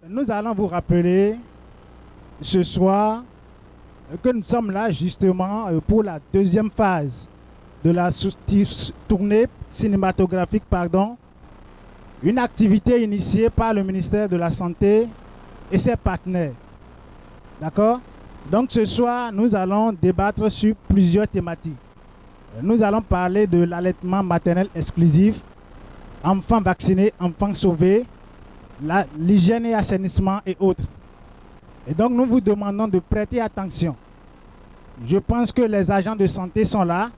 nous allons vous rappeler ce soir que nous sommes là justement pour la deuxième phase de la tournée cinématographique, une activité initiée par le ministère de la Santé et ses partenaires. D'accord? Donc ce soir, nous allons débattre sur plusieurs thématiques. Nous allons parler de l'allaitement maternel exclusif, enfants vaccinés, enfants sauvés, l'hygiène et assainissement et autres. Et donc nous vous demandons de prêter attention. Je pense que les agents de santé sont là.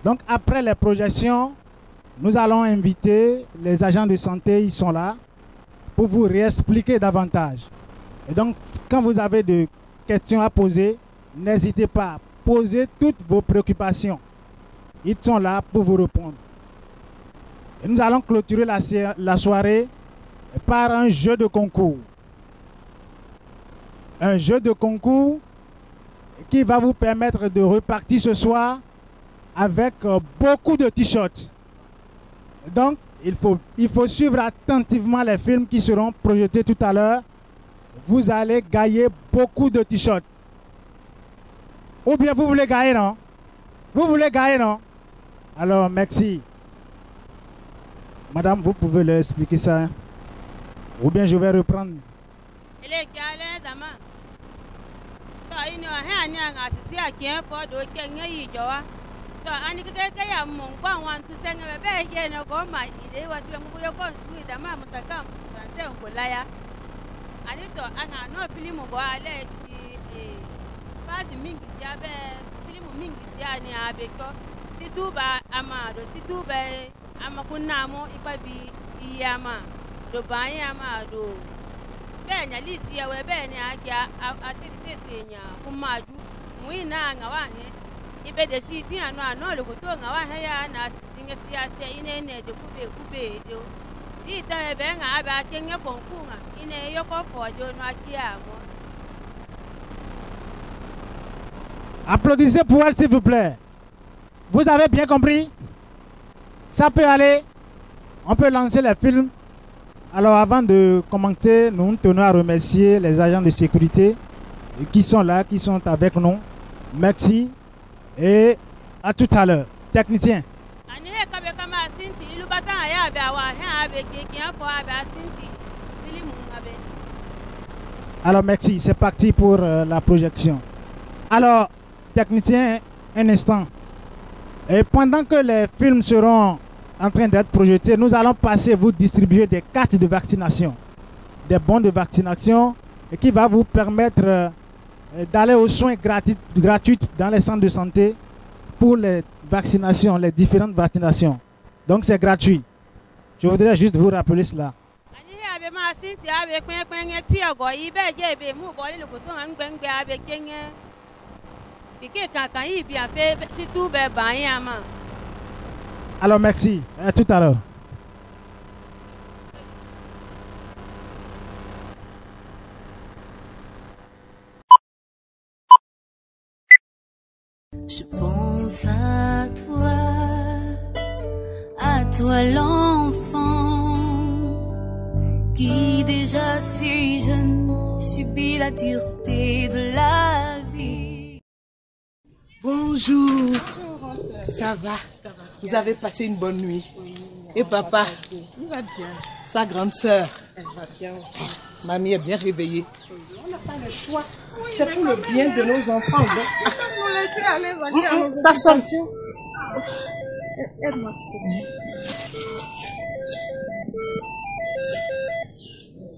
Donc après les projections, nous allons inviter les agents de santé, ils sont là, pour vous réexpliquer davantage. Et donc quand vous avez des questions à poser, n'hésitez pas à poser toutes vos préoccupations. Ils sont là pour vous répondre. Et nous allons clôturer la soirée par un jeu de concours. Un jeu de concours qui va vous permettre de repartir ce soir avec beaucoup de t-shirts. Donc, il faut suivre attentivement les films qui seront projetés tout à l'heure. Vous allez gagner beaucoup de t-shirts. Ou bien vous voulez gagner, non? Vous voulez gagner, non? Alors, merci. Madame, vous pouvez leur expliquer ça. Ou bien je vais reprendre. Applaudissez pour elle, s'il vous plaît. Vous avez bien compris? Ça peut aller. On peut lancer les films. Alors avant de commencer, nous tenons à remercier les agents de sécurité qui sont là, qui sont avec nous. Merci et à tout à l'heure. Technicien. Alors merci, c'est parti pour la projection. Alors, technicien, un instant. Et pendant que les films seront en train d'être projetés, nous allons passer vous distribuer des cartes de vaccination, des bons de vaccination et qui va vous permettre d'aller aux soins gratuits dans les centres de santé pour les vaccinations, les différentes vaccinations. Donc c'est gratuit. Je voudrais juste vous rappeler cela. Alors merci, à tout à l'heure. Je pense à toi l'enfant qui déjà si jeune subit la dureté de la vie. Bonjour. Ça va? Vous avez passé une bonne nuit? Oui. Et papa? Il va bien. Sa grande sœur? Elle va bien aussi. Mamie est bien réveillée. Oui, on n'a pas le choix. C'est pour le bien de nos enfants. Nous laisser aller vaquer à nos Ça sonne. Aide-moi, s'il te plaît.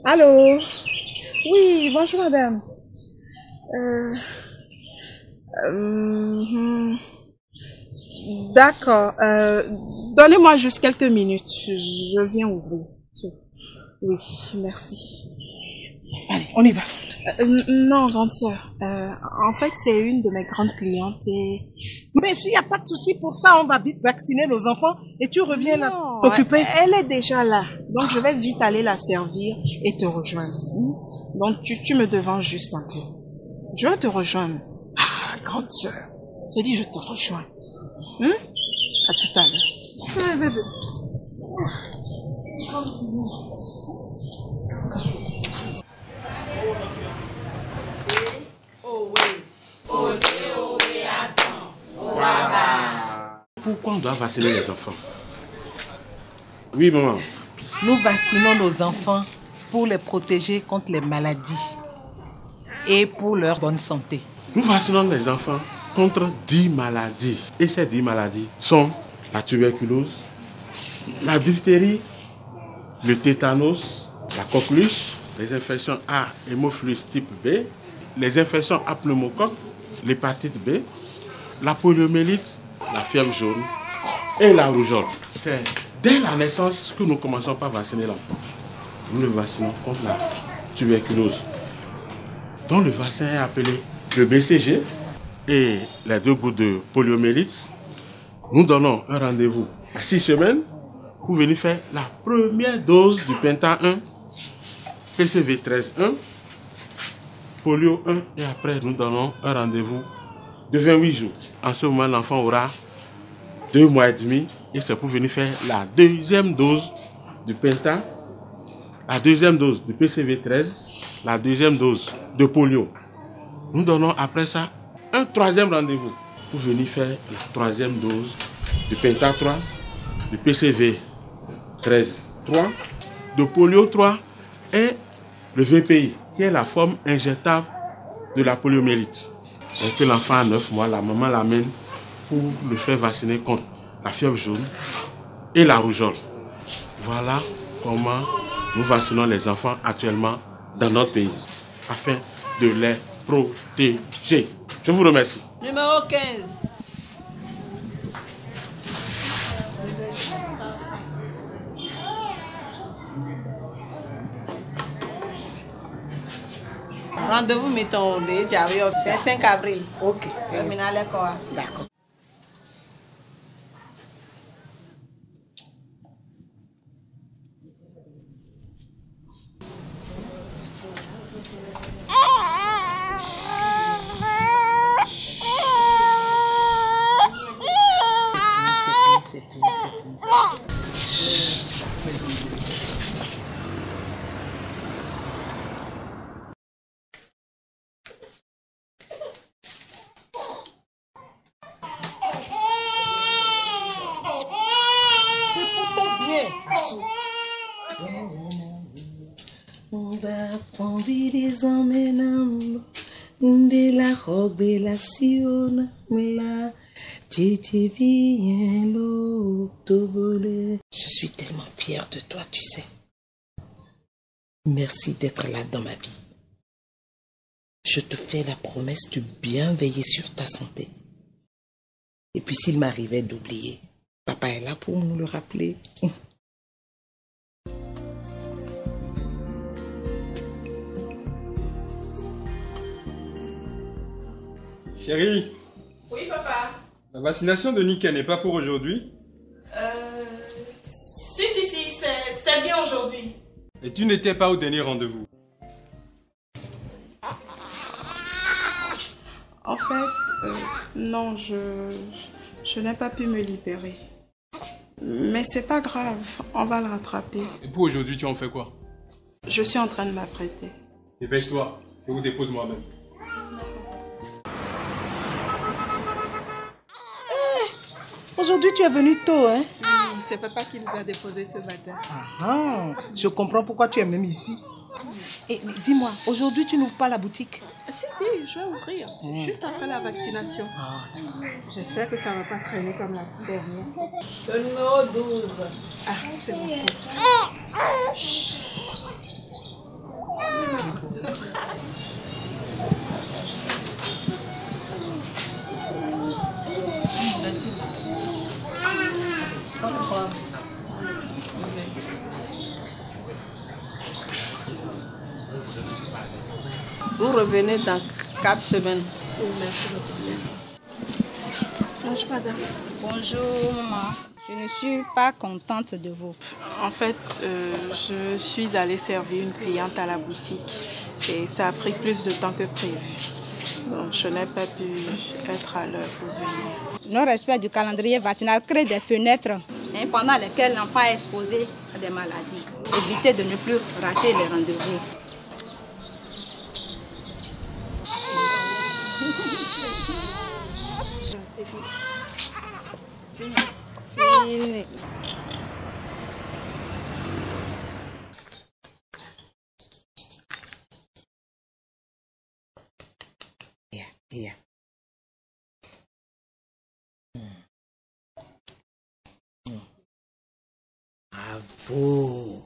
Allô? Oui, bonjour madame. D'accord. Donnez-moi juste quelques minutes. Je viens ouvrir. Oui, merci. Allez, on y va. Non, grande sœur. En fait, c'est une de mes grandes clientes et... Mais s'il n'y a pas de souci pour ça, on va vite vacciner nos enfants et tu reviens là t'occuper. Elle est déjà là. Donc, je vais vite aller la servir et te rejoindre. Donc, tu me devances juste un peu. Je vais te rejoindre. Ah, grande sœur. J'ai dit, je te rejoins. À tout à l'heure. pourquoi on doit vacciner les enfants? Oui, maman. Nous vaccinons nos enfants pour les protéger contre les maladies et pour leur bonne santé. Nous vaccinons les enfants contre 10 maladies. Et ces 10 maladies sont la tuberculose, la diphtérie, le tétanos, la coqueluche, les infections A, hémophilus type B, les infections A pneumocoque, l'hépatite B, la poliomyélite, la fièvre jaune et la rougeole. C'est dès la naissance que nous commençons par vacciner l'enfant. Nous le vaccinons contre la tuberculose, dont le vaccin est appelé le BCG, et les 2 gouttes de poliomyélite. Nous donnons un rendez-vous à 6 semaines pour venir faire la première dose du Penta 1, PCV 13-1, polio 1, et après nous donnons un rendez-vous de 28 jours. En ce moment, l'enfant aura 2 mois et demi et c'est pour venir faire la 2e dose du Penta, la 2e dose du PCV 13, la 2e dose de polio. Nous donnons après ça un 3e rendez-vous pour venir faire la 3e dose du Penta 3, du PCV 13 3, de polio 3 et le VPI, qui est la forme injectable de la poliomyélite. Et que l'enfant à 9 mois, la maman l'amène pour le faire vacciner contre la fièvre jaune et la rougeole. Voilà comment nous vaccinons les enfants actuellement dans notre pays, afin de les protéger. Je vous remercie. Numéro 15. Rendez-vous mettons le 25 avril. Ok. Terminal quoi? D'accord. On va prendre les emmenants de la robe et la sion la titi vient l'octobre. Je suis tellement fière de toi, tu sais. Merci d'être là dans ma vie. Je te fais la promesse de bien veiller sur ta santé. Et puis s'il m'arrivait d'oublier, papa est là pour nous le rappeler. Chérie, Oui, papa. la vaccination de Nika n'est pas pour aujourd'hui? Si, c'est bien aujourd'hui. Et tu n'étais pas au dernier rendez-vous? En fait, non, je n'ai pas pu me libérer. Mais c'est pas grave, on va le rattraper. Et pour aujourd'hui, tu en fais quoi? Je suis en train de m'apprêter. Dépêche-toi, je vous dépose moi-même. Aujourd'hui, tu es venu tôt, hein? C'est papa qui nous a déposé ce matin. Ah, je comprends pourquoi tu es même ici. Et dis-moi, aujourd'hui, tu n'ouvres pas la boutique? Si, je vais ouvrir. Juste après la vaccination. Ah, J'espère que ça ne va pas traîner comme la dernière. Le numéro 12. Ah, c'est bon. Vous revenez dans 4 semaines. Merci beaucoup. Bonjour madame. Bonjour maman, je ne suis pas contente de vous. En fait, je suis allée servir une cliente à la boutique et ça a pris plus de temps que prévu. Donc je n'ai pas pu être à l'heure pour venir. Non-respect du calendrier vaccinal crée des fenêtres pendant lesquelles l'enfant est exposé à des maladies. Évitez de ne plus rater les rendez-vous. Fini. Yeah. Bravo.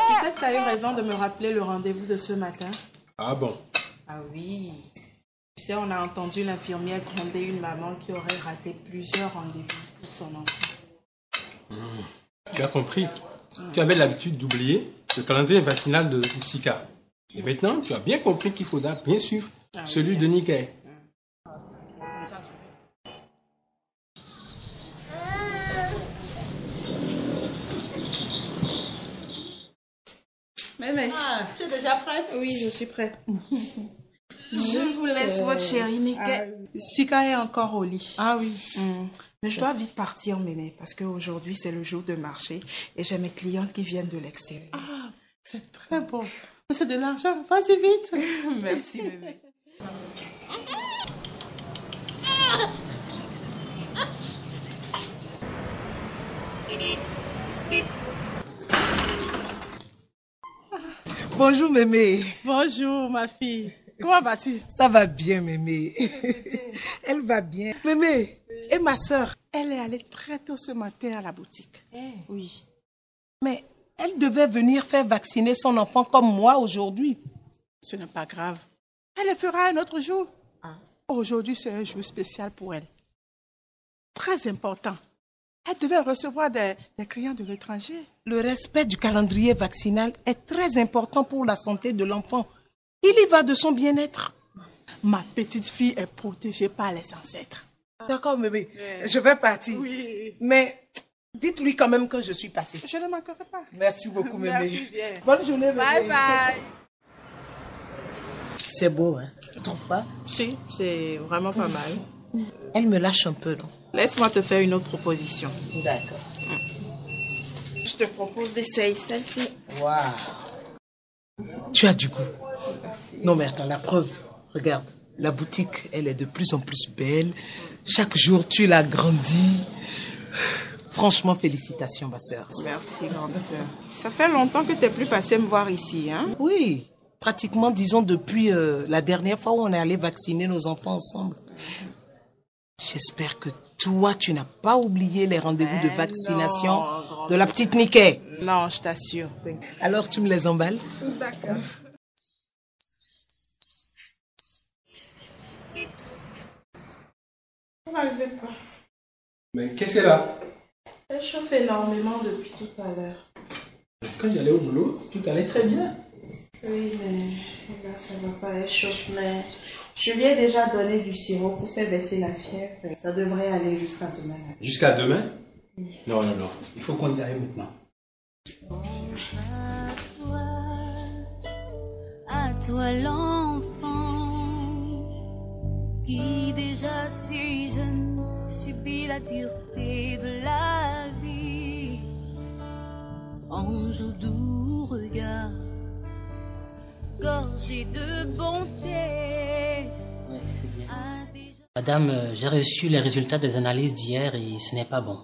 Tu sais que tu as eu raison de me rappeler le rendez-vous de ce matin. Ah bon? Ah oui. Tu sais, on a entendu l'infirmière gronder une maman qui aurait raté plusieurs rendez-vous pour son enfant. Tu as compris? Tu avais l'habitude d'oublier le calendrier vaccinal de Sika. Et maintenant, tu as bien compris qu'il faudra bien suivre celui de Nickel. Mais. Ah, tu es déjà prête? Oui, je suis prête. Je vous laisse votre chérie Nickel. Sika est encore au lit. Ah oui. Mais je dois vite partir, Mémé, parce qu'aujourd'hui, c'est le jour de marché et j'ai mes clientes qui viennent de l'extérieur. Ah, c'est très bon. C'est de l'argent. Vas-y vite. Merci, Mémé. Bonjour, Mémé. Bonjour, ma fille. Comment vas-tu? Ça va bien, Mémé. Elle va bien. Mémé, et ma soeur? Elle est allée très tôt ce matin à la boutique. Oui. Mais elle devait venir faire vacciner son enfant comme moi aujourd'hui. Ce n'est pas grave. Elle le fera un autre jour. Aujourd'hui, c'est un jour spécial pour elle. Très important. Elle devait recevoir des clients de l'étranger. Le respect du calendrier vaccinal est très important pour la santé de l'enfant. Il y va de son bien-être. Ma petite fille est protégée par les ancêtres. D'accord, Mémé. Je vais partir. Oui. Mais dites-lui quand même que je suis passée. Je ne manquerai pas. Merci beaucoup, Mémé. Merci bien. Bonne journée, Mémé. Bye bye. C'est beau, hein? Tu trouves pas? Si, c'est vraiment pas mal. Elle me lâche un peu, non? Laisse-moi te faire une autre proposition. D'accord. Je te propose d'essayer celle-ci. Waouh! Tu as du goût. Non, mais attends, la preuve. Regarde, la boutique, elle est de plus en plus belle. Chaque jour, tu l'agrandis. Franchement, félicitations, ma sœur. Merci, grande sœur. Ça fait longtemps que tu n'es plus passée me voir ici, hein? Oui, pratiquement, disons, depuis la dernière fois où on est allé vacciner nos enfants ensemble. J'espère que toi, tu n'as pas oublié les rendez-vous de vaccination de la petite Niké. Non, je t'assure. Alors, tu me les emballes? D'accord. On va lever pas. Mais qu'est-ce qu'elle a? Elle chauffe énormément depuis tout à l'heure. Quand j'allais au boulot, tout allait très bien. Oui, mais là, ça va pas, elle chauffe, mais je lui ai déjà donné du sirop pour faire baisser la fièvre. Ça devrait aller jusqu'à demain. Jusqu'à demain? Non. Il faut qu'on y aille maintenant. Pense à toi l'enfant qui déjà si jeune subit la dureté de la vie. Ange au doux regard, gorgé de bonté. Oui, c'est bien. Madame, j'ai reçu les résultats des analyses d'hier et ce n'est pas bon.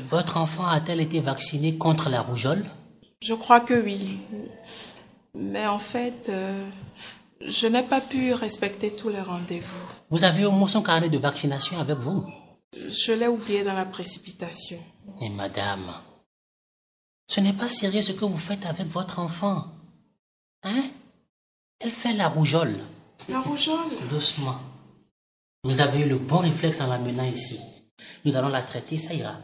Votre enfant a-t-elle été vaccinée contre la rougeole? Je crois que oui. Mais en fait, je n'ai pas pu respecter tous les rendez-vous. Vous avez au moins son carnet de vaccination avec vous? Je l'ai oublié dans la précipitation. Mais madame, ce n'est pas sérieux ce que vous faites avec votre enfant. Hein? Elle fait la rougeole. La rougeole? Doucement. Vous avez eu le bon réflexe en l'amenant ici. Nous allons la traiter, ça ira.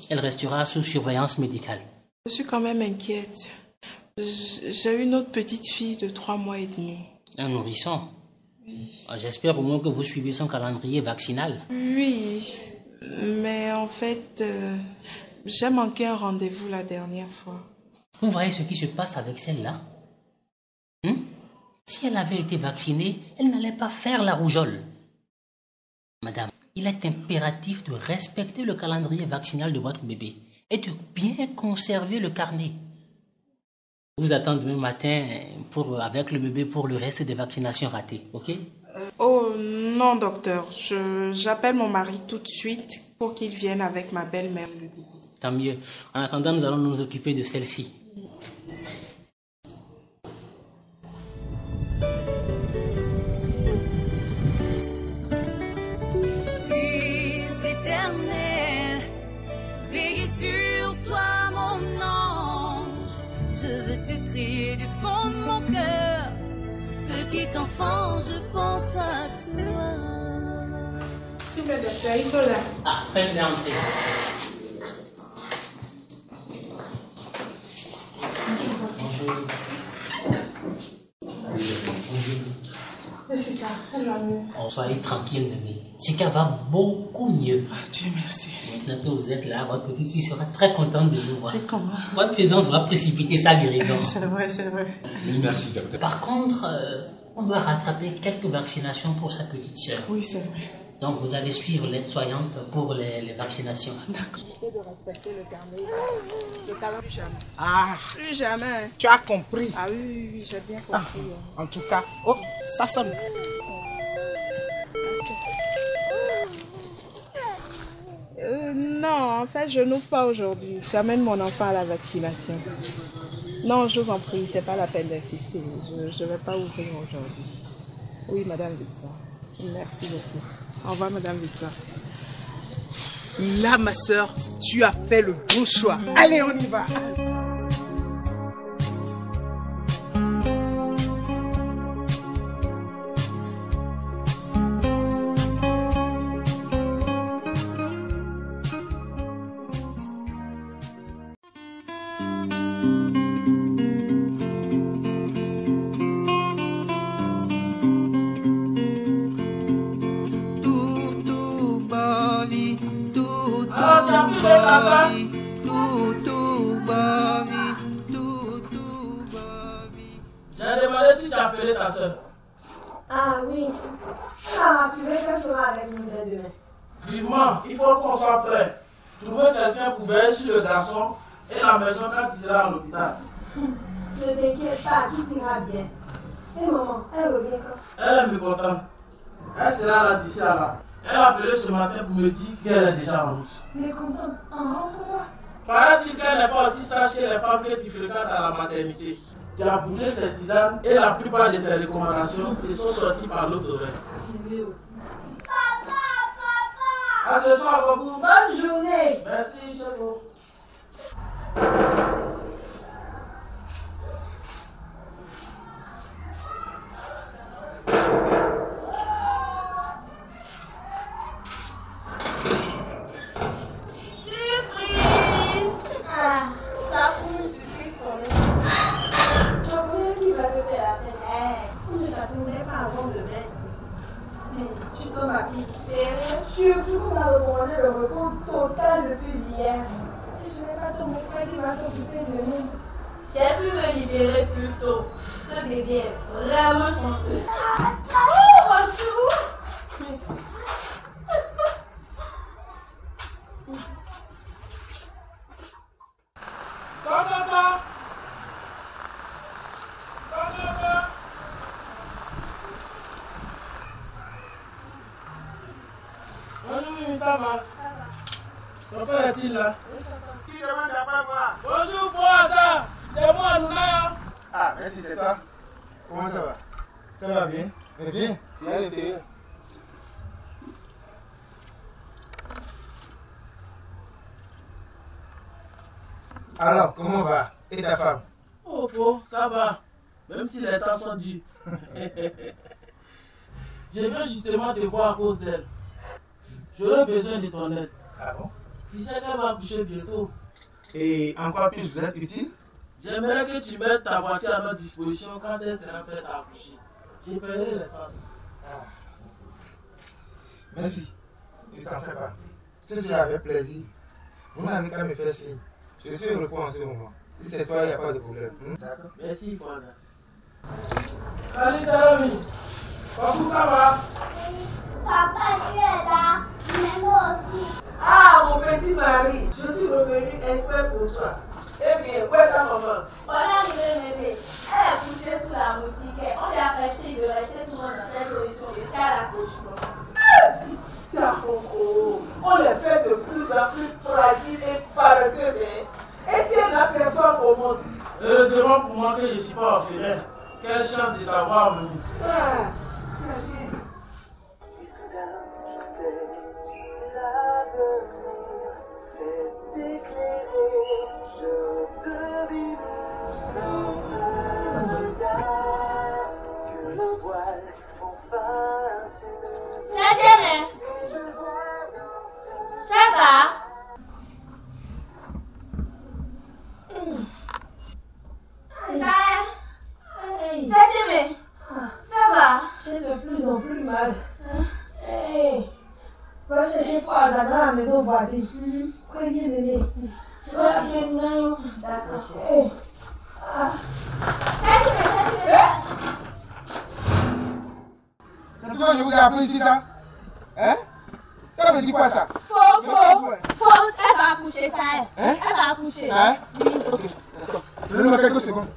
Elle restera sous surveillance médicale. Je suis quand même inquiète. J'ai une autre petite fille de 3 mois et demi. Un nourrisson? Oui. J'espère au moins que vous suivez son calendrier vaccinal. Oui, mais en fait, j'ai manqué un rendez-vous la dernière fois. Vous voyez ce qui se passe avec celle-là? Si elle avait été vaccinée, elle n'allait pas faire la rougeole. Madame, il est impératif de respecter le calendrier vaccinal de votre bébé et de bien conserver le carnet. Je vous attends demain matin avec le bébé pour le reste des vaccinations ratées, ok? Oh non, docteur. J'appelle mon mari tout de suite pour qu'il vienne avec ma belle-mère, le bébé. Tant mieux. En attendant, nous allons nous occuper de celle-ci. Fils éternel, veille sur toi, mon ange. Je veux te crier du fond de mon cœur. Petit enfant, je pense à toi. Super, docteur, ils sont là. Ah, faites-les entrer. Bonjour. Sika, elle va mieux. Oh, soyez tranquille, bébé. Sika va beaucoup mieux. Ah, Dieu merci. Maintenant que vous êtes là, votre petite fille sera très contente de vous voir. Et comment? Votre présence va précipiter sa guérison. C'est vrai, c'est vrai. Oui, merci, docteur. Par contre, on doit rattraper quelques vaccinations pour sa petite sœur. Oui, c'est vrai. Donc, vous allez suivre l'aide-soignante pour les vaccinations. D'accord. De respecter le carnet. Le calendrier. Plus jamais. Ah, Plus jamais. tu as compris. Ah oui, oui, j'ai bien compris. En tout cas, oh, ça sonne. Non, en fait, je n'ouvre pas aujourd'hui. J'amène mon enfant à la vaccination. Non, je vous en prie, c'est pas la peine d'insister. Je ne vais pas ouvrir aujourd'hui. Oui, Madame Victoire. Merci beaucoup. Au revoir, Madame Victoire. Là, ma soeur, tu as fait le bon choix. Allez, on y va. J'ai demandé si tu as appelé ta soeur. Ah oui. Elle m'a rassuré qu'elle sera avec nous dès demain. Vivement, il faut qu'on soit prêt. Trouver quelqu'un pour veiller sur le garçon et la maison quand il sera à l'hôpital. Ne t'inquiète pas, tout ira bien. Et maman, elle revient quand? Elle est mécontente. Elle sera là d'ici à là. Elle a appelé ce matin pour me dire qu'elle est déjà en route. Mécontente? En rentre là? Paraît-il qu'elle n'est pas aussi sage que les femmes que tu fréquentes à la maternité. Tu as bougé ses tisanes et la plupart de ses recommandations te sont sorties par l'autre oreille. Je vais aussi. À ce soir, beaucoup. Bonne journée. Merci, Chégo. Surtout qu'on a demandé le repos total depuis hier. Si ce n'est pas ton frère qui va s'occuper de nous. J'ai pu me libérer plus tôt. Ce bébé est vraiment chanceux. Bonjour. Bonjour, ça va? Ton père est-il là? Qui demande à pas voir? Bonjour, Fouaza. C'est moi, Nouna. Ah, merci, c'est toi. Comment ça va? Ça va bien? Mais viens, viens à l'intérieur. Alors, comment va? Et ta femme? Oh, Faux, ça va. Même si les temps sont durs. Je viens justement te voir à cause d'elle. J'aurais besoin de ton aide. Ah bon? Tu sais qu'elle va accoucher bientôt. Et en quoi puis-je vous être utile? J'aimerais que tu mettes ta voiture à notre disposition quand elle sera prête à accoucher. Je paierai l'essence. Ah. Merci. Ne t'en fais pas. Ce sera avec plaisir. Vous n'avez qu'à me faire signe. Je suis au repos en ce moment. Si c'est toi, il n'y a pas de problème. D'accord? Merci, Fouaza. Salut, Salami. Comment ça va? Papa, tu es là? petit mari, je suis revenue exprès pour toi. Eh bien, où est ta maman? On est arrivé, bébé. Elle est couchée sous la boutique. On lui a prescrit de rester souvent dans cette position jusqu'à l'accouchement. Tiakonko, on les fait de plus en plus fragiles et paresseuses. Et si elle n'a personne au monde? Heureusement pour moi que je ne suis pas orphelin. Quelle chance de t'avoir venu. Ah, ça vient. Et soudain, je sais, l'avenir s'est éclairé. Je devine dans ce regard que le voile enfin s'élève. Septième. Ça va? Septième. Ça va? J'ai de plus en plus mal. Hey, va chercher Fouaza dans la maison voisine. Prenez bébé. D'accord. Hey. C'est ça, je vous ai appris ici ça? Hein? Ça veut dire quoi ça? Faux. Elle va accoucher, ça est. Hein? Elle va accoucher. Ça hein? Ok, d'accord. Donnez-moi quelques secondes.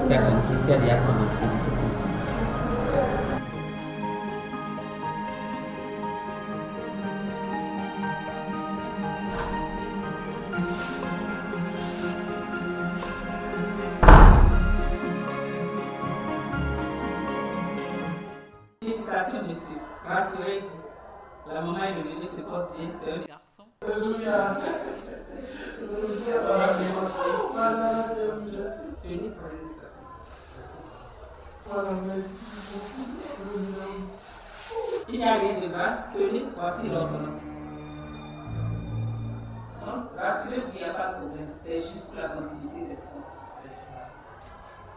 Tu as compris, tu as déjà commencé, il faut continuer. Félicitations, monsieur. Rassurez-vous. La maman et le bébé se portent bien, c'est un garçon. Alléluia. Tenez pour une tasse. Il n'y a rien de grave. Tenez, voici l'ordonnance. Rassurez-vous, il n'y a pas de problème. C'est juste pour la possibilité des soins.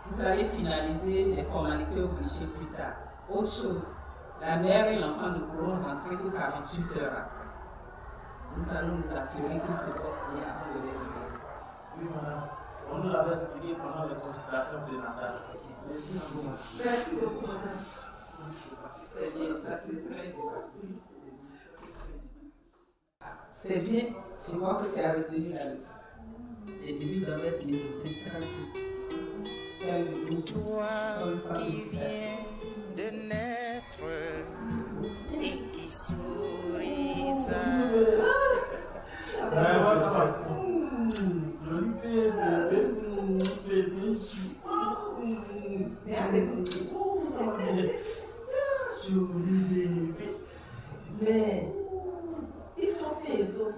Vous allez finaliser les formalités au guichet plus tard. Autre chose, la mère et l'enfant ne pourront rentrer que 48 heures après. Nous allons nous assurer qu'ils se portent bien avant de les libérer. Oui, madame. On nous l'avait expliqué pendant les consultations prénatales. Merci beaucoup. Merci beaucoup, madame. C'est bien, ça s'est très bien passé. C'est bien, je vois que tu as retenu la leçon. Les débuts doivent être nécessaires. Très bien. Tu as eu le Toi qui viens de naître et qui souris Mais ils sont si esophes.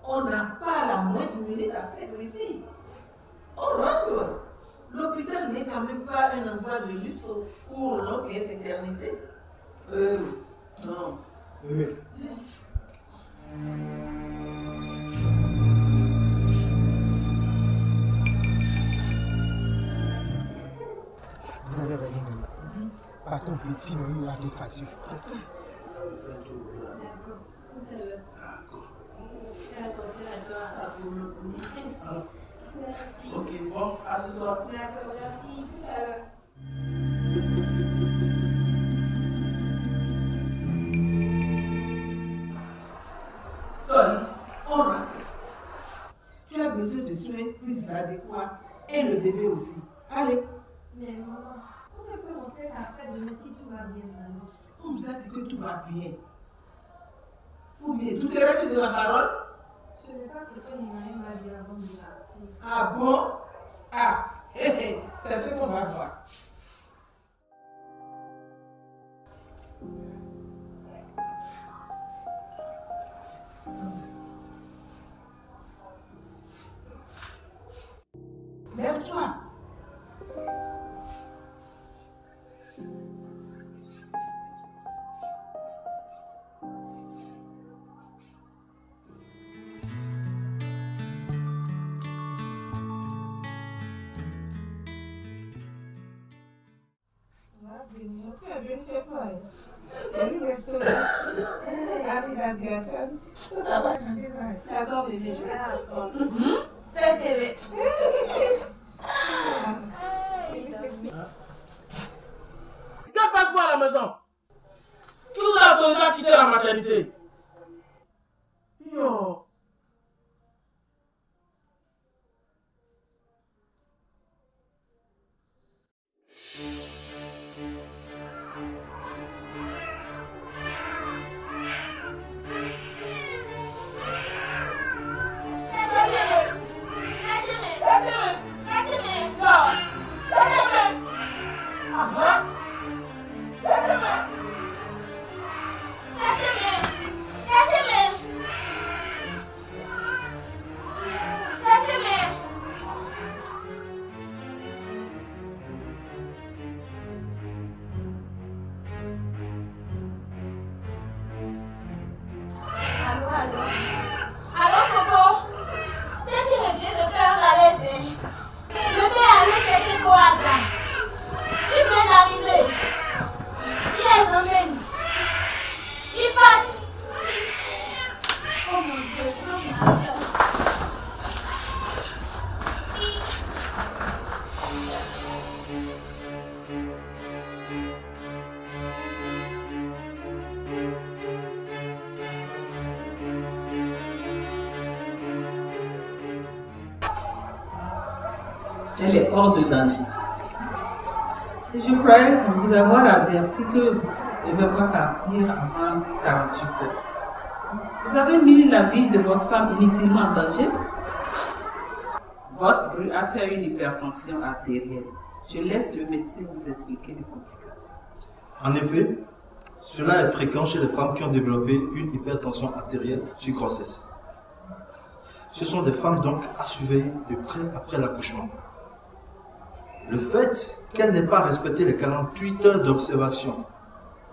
On n'a pas la moindre minute à perdre ici. On rentre. L'hôpital n'est quand même pas un endroit de luxe où l'on vient s'éterniser. Non. Oui. Vous avez raison. Partons vite, sinon il y aura d'autres factures. C'est ça. Ok, bon. Et le bébé aussi. Allez. Mais maman, on ne peut rentrer qu'après demain si tout va bien. On vous a dit que tout va bien. Ou bien, tout est resté de la parole? Ce n'est pas ce que Ninaï m'a dit avant de partir. Ah bon? Ah, c'est ce qu'on va voir. Lève-toi. Tu es venu chez toi. Ça va? D'accord, bébé, je vais apprendre. C'est télé. Que faites-vous à la maison? Qui vous a autorisé à quitter la maternité? Yo. Allô, Popo? C'est tu me viens de faire la laisse. Je vais aller chercher Boaza. Il vient d'arriver. Il les emmène. Il passe. Oh mon Dieu, oh ma soeur. Elle est hors de danger. Et je croyais que vous avoir averti que vous ne devez pas partir avant 48 heures. Vous avez mis la vie de votre femme inutilement en danger. Votre bru a fait une hypertension artérielle. Je laisse le médecin vous expliquer les complications. En effet, cela est fréquent chez les femmes qui ont développé une hypertension artérielle sur grossesse. Ce sont des femmes donc à surveiller de près après l'accouchement. Le fait qu'elle n'ait pas respecté les 48 heures d'observation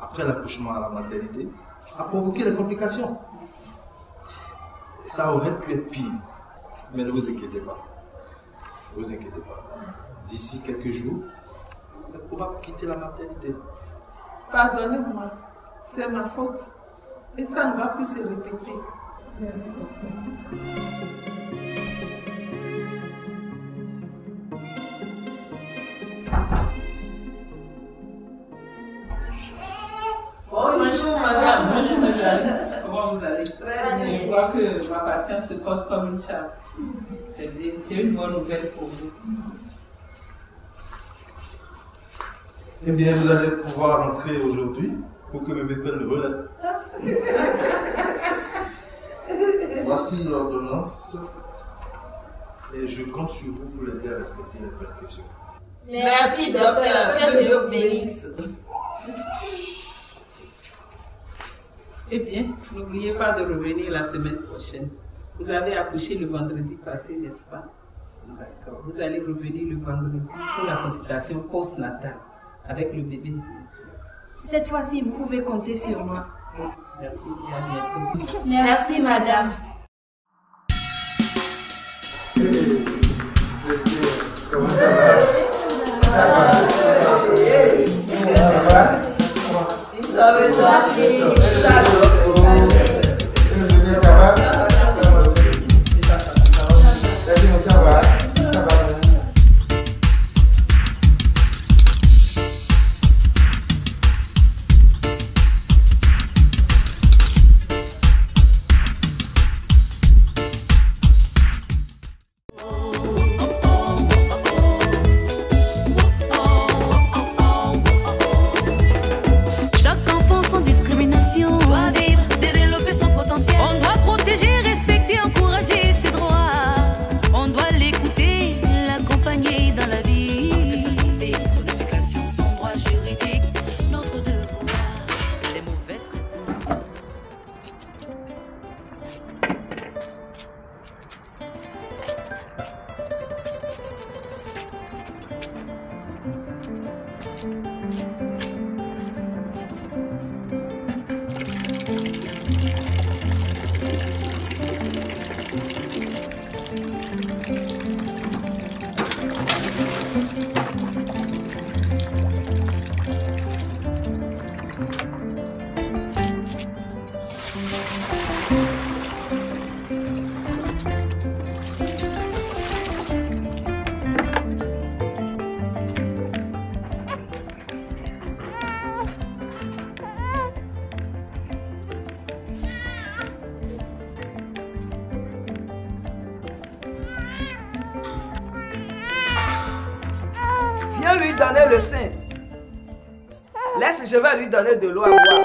après l'accouchement à la maternité a provoqué des complications. Ça aurait pu être pire, mais ne vous inquiétez pas. Ne vous inquiétez pas. D'ici quelques jours, elle pourra quitter la maternité. Pardonnez-moi, c'est ma faute. Et ça ne va plus se répéter. Merci. Bonjour madame, bonjour madame. Comment vous allez? Très bien. Je vois que ma patiente se porte comme une charme. C'est bien, j'ai une bonne nouvelle pour vous. Eh bien, vous allez pouvoir entrer aujourd'hui pour que mes prenne le relais. Voici l'ordonnance et je compte sur vous pour l'aider à respecter les prescriptions. Merci, docteur. Que Dieu vous bénisse. Eh bien, n'oubliez pas de revenir la semaine prochaine. Vous avez accouché le vendredi passé, n'est-ce pas? D'accord. Vous allez revenir le vendredi pour la consultation post-natale avec le bébé, bien sûr. Cette fois-ci, vous pouvez compter sur moi. Merci, à bientôt. Merci, madame. Comment ça va? Ça va? Ça va? Ça va toi? Ça va? Ça va? peux lui donner le sein. Laisse, je vais lui donner de l'eau à boire.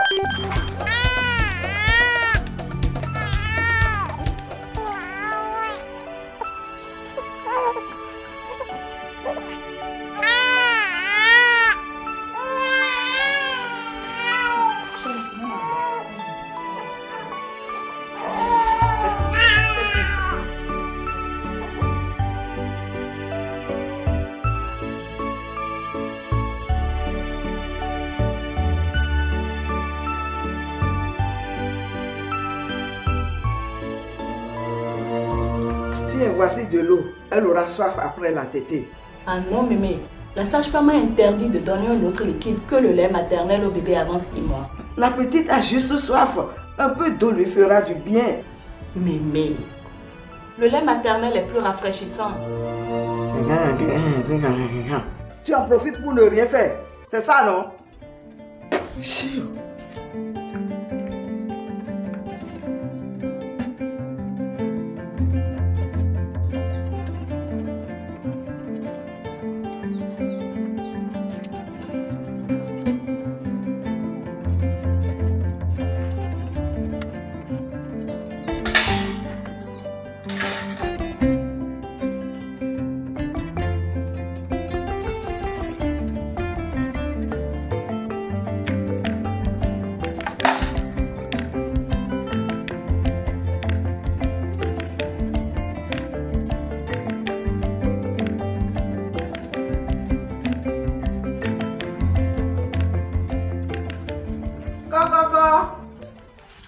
Voici de l'eau. Elle aura soif après la tétée. Ah non, mémé. La sage-femme a interdit de donner un autre liquide que le lait maternel au bébé avant 6 mois. La petite a juste soif. Un peu d'eau lui fera du bien. Mémé, le lait maternel est plus rafraîchissant. Tu en profites pour ne rien faire. C'est ça, non?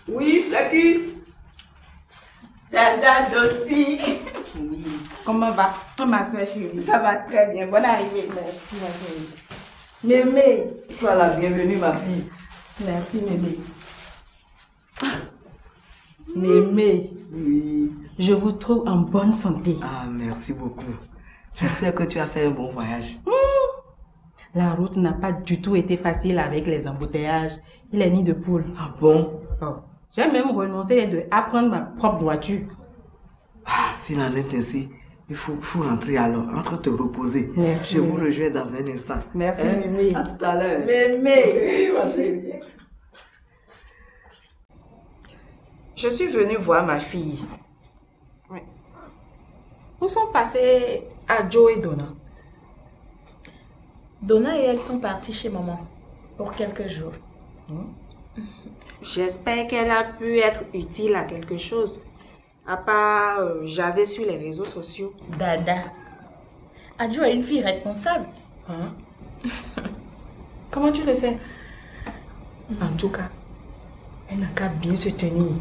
Oui, c'est qui? Dada Dossi. Oui. Comment va ma soeur chérie? Ça va très bien. Bonne arrivée. Merci ma chérie. Mémé, sois la bienvenue ma fille. Merci Mémé. Mémé, oui. Je vous trouve en bonne santé. Ah, merci beaucoup. J'espère que tu as fait un bon voyage. La route n'a pas du tout été facile avec les embouteillages et les nids de poules. Ah bon? Oh. J'ai même renoncé à prendre ma propre voiture. Ah, s'il en est ainsi, il faut rentrer alors. Entre te reposer. Merci. Je vous rejoins dans un instant. Merci, Mémé. À tout à l'heure. Mémé. Ma chérie. Je suis venue voir ma fille. Oui. Où sont passés Adjo et Donna? Donna et elle sont partis chez maman pour quelques jours. J'espère qu'elle a pu être utile à quelque chose, à part jaser sur les réseaux sociaux. Dada, Adjo est une fille responsable. Comment tu le sais? En tout cas, elle n'a qu'à bien se tenir.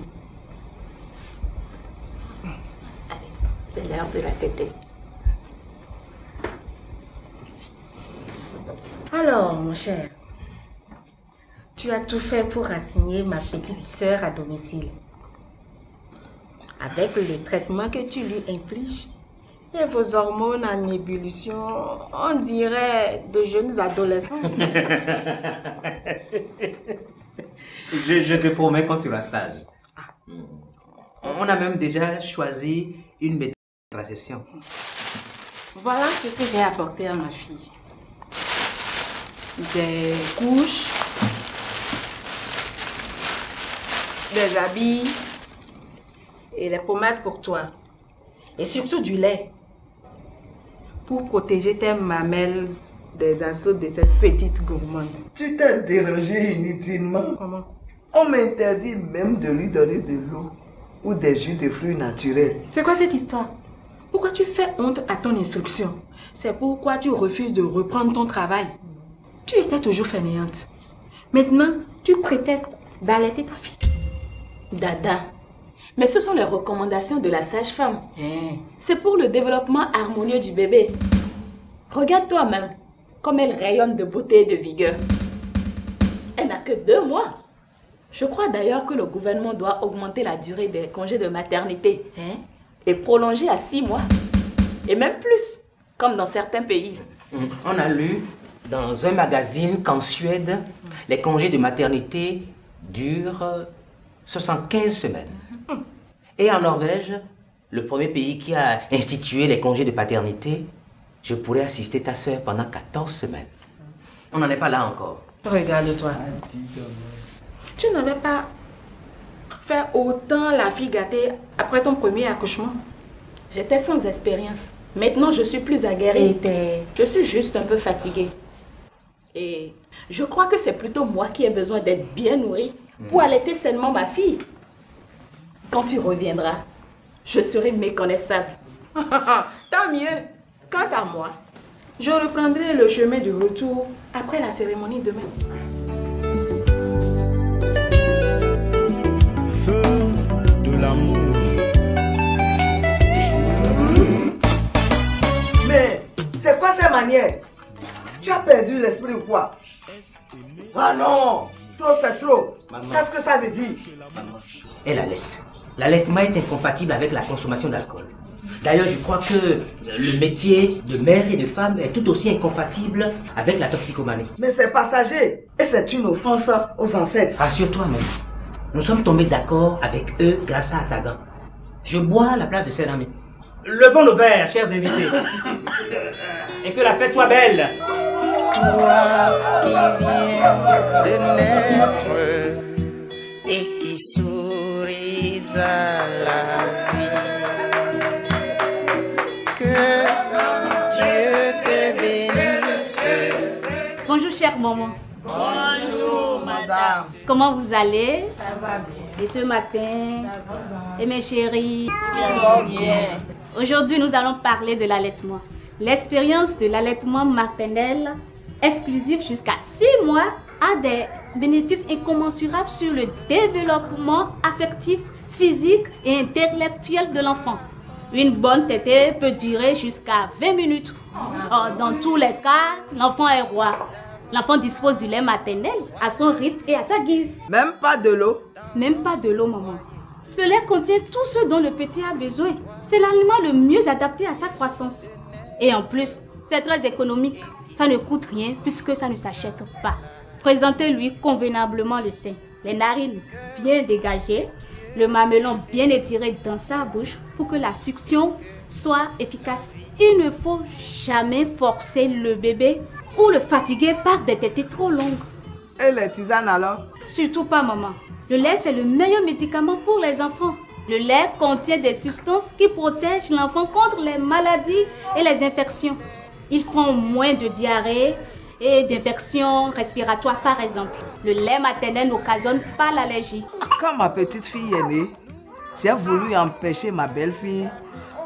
Allez, c'est l'heure de la tétée. Alors, mon cher, tu as tout fait pour assigner ma petite sœur à domicile. Avec les traitements que tu lui infliges et vos hormones en ébullition, on dirait de jeunes adolescents. Je te promets qu'on sera sage. On a même déjà choisi une méthode de contraception. Voilà ce que j'ai apporté à ma fille. Des couches, des habits et les pommades pour toi. Et surtout du lait pour protéger tes mamelles des assauts de cette petite gourmande. Tu t'es dérangé inutilement. Comment? On m'interdit même de lui donner de l'eau ou des jus de fruits naturels. C'est quoi cette histoire? Pourquoi tu fais honte à ton instruction? C'est pourquoi tu refuses de reprendre ton travail. Tu étais toujours fainéante. Maintenant, tu prétextes d'allaiter ta fille. Dada, mais ce sont les recommandations de la sage-femme. C'est pour le développement harmonieux du bébé. Regarde toi-même, comme elle rayonne de beauté et de vigueur. Elle n'a que 2 mois. Je crois d'ailleurs que le gouvernement doit augmenter la durée des congés de maternité et prolonger à 6 mois. Et même plus, comme dans certains pays. On a lu dans un magazine qu'en Suède, les congés de maternité durent 75 semaines. Et en Norvège, le premier pays qui a institué les congés de paternité, je pourrais assister ta soeur pendant 14 semaines. On n'en est pas là encore. Regarde-toi. Tu n'avais pas fait autant la fille gâtée après ton premier accouchement? J'étais sans expérience. Maintenant, je suis plus aguerrie. Je suis juste un peu fatiguée. Et je crois que c'est plutôt moi qui ai besoin d'être bien nourrie pour allaiter sainement ma fille. Quand tu reviendras, je serai méconnaissable. Tant mieux. Quant à moi, je reprendrai le chemin du retour après la cérémonie demain. Feu de l'amour. Mais c'est quoi ces manières? Tu as perdu l'esprit ou quoi? Ah non, trop c'est trop. Qu'est-ce que ça veut dire? Maman, elle allaite. L'allaitement est incompatible avec la consommation d'alcool. D'ailleurs, je crois que le métier de mère et de femme est tout aussi incompatible avec la toxicomanie. Mais c'est passager et c'est une offense aux ancêtres. Rassure-toi, maman. Nous sommes tombés d'accord avec eux grâce à Atagan. Je bois à la place de ses amis. Levons nos verres, chers invités. Et que la fête soit belle. Toi qui viens de naître et qui souris à la vie, que Dieu te bénisse. Bonjour chère maman. Bonjour madame. Comment vous allez? Ça va bien. Et ce matin? Et mes chéris? Bien. Aujourd'hui nous allons parler de l'allaitement. L'expérience de l'allaitement maternel exclusif jusqu'à 6 mois a des bénéfices incommensurables sur le développement affectif, physique et intellectuel de l'enfant. Une bonne tétée peut durer jusqu'à 20 minutes. Dans tous les cas, l'enfant est roi. L'enfant dispose du lait maternel à son rythme et à sa guise. Même pas de l'eau? Même pas de l'eau, maman. Le lait contient tout ce dont le petit a besoin. C'est l'aliment le mieux adapté à sa croissance. Et en plus, c'est très économique. Ça ne coûte rien puisque ça ne s'achète pas. Présentez-lui convenablement le sein. Les narines bien dégagées, le mamelon bien étiré dans sa bouche pour que la succion soit efficace. Il ne faut jamais forcer le bébé ou le fatiguer par des tétées trop longues. Et les tisanes alors? Surtout pas, maman. Le lait, c'est le meilleur médicament pour les enfants. Le lait contient des substances qui protègent l'enfant contre les maladies et les infections. Ils font moins de diarrhée et d'infections respiratoires, par exemple. Le lait maternel n'occasionne pas l'allergie. Quand ma petite fille est née, j'ai voulu empêcher ma belle-fille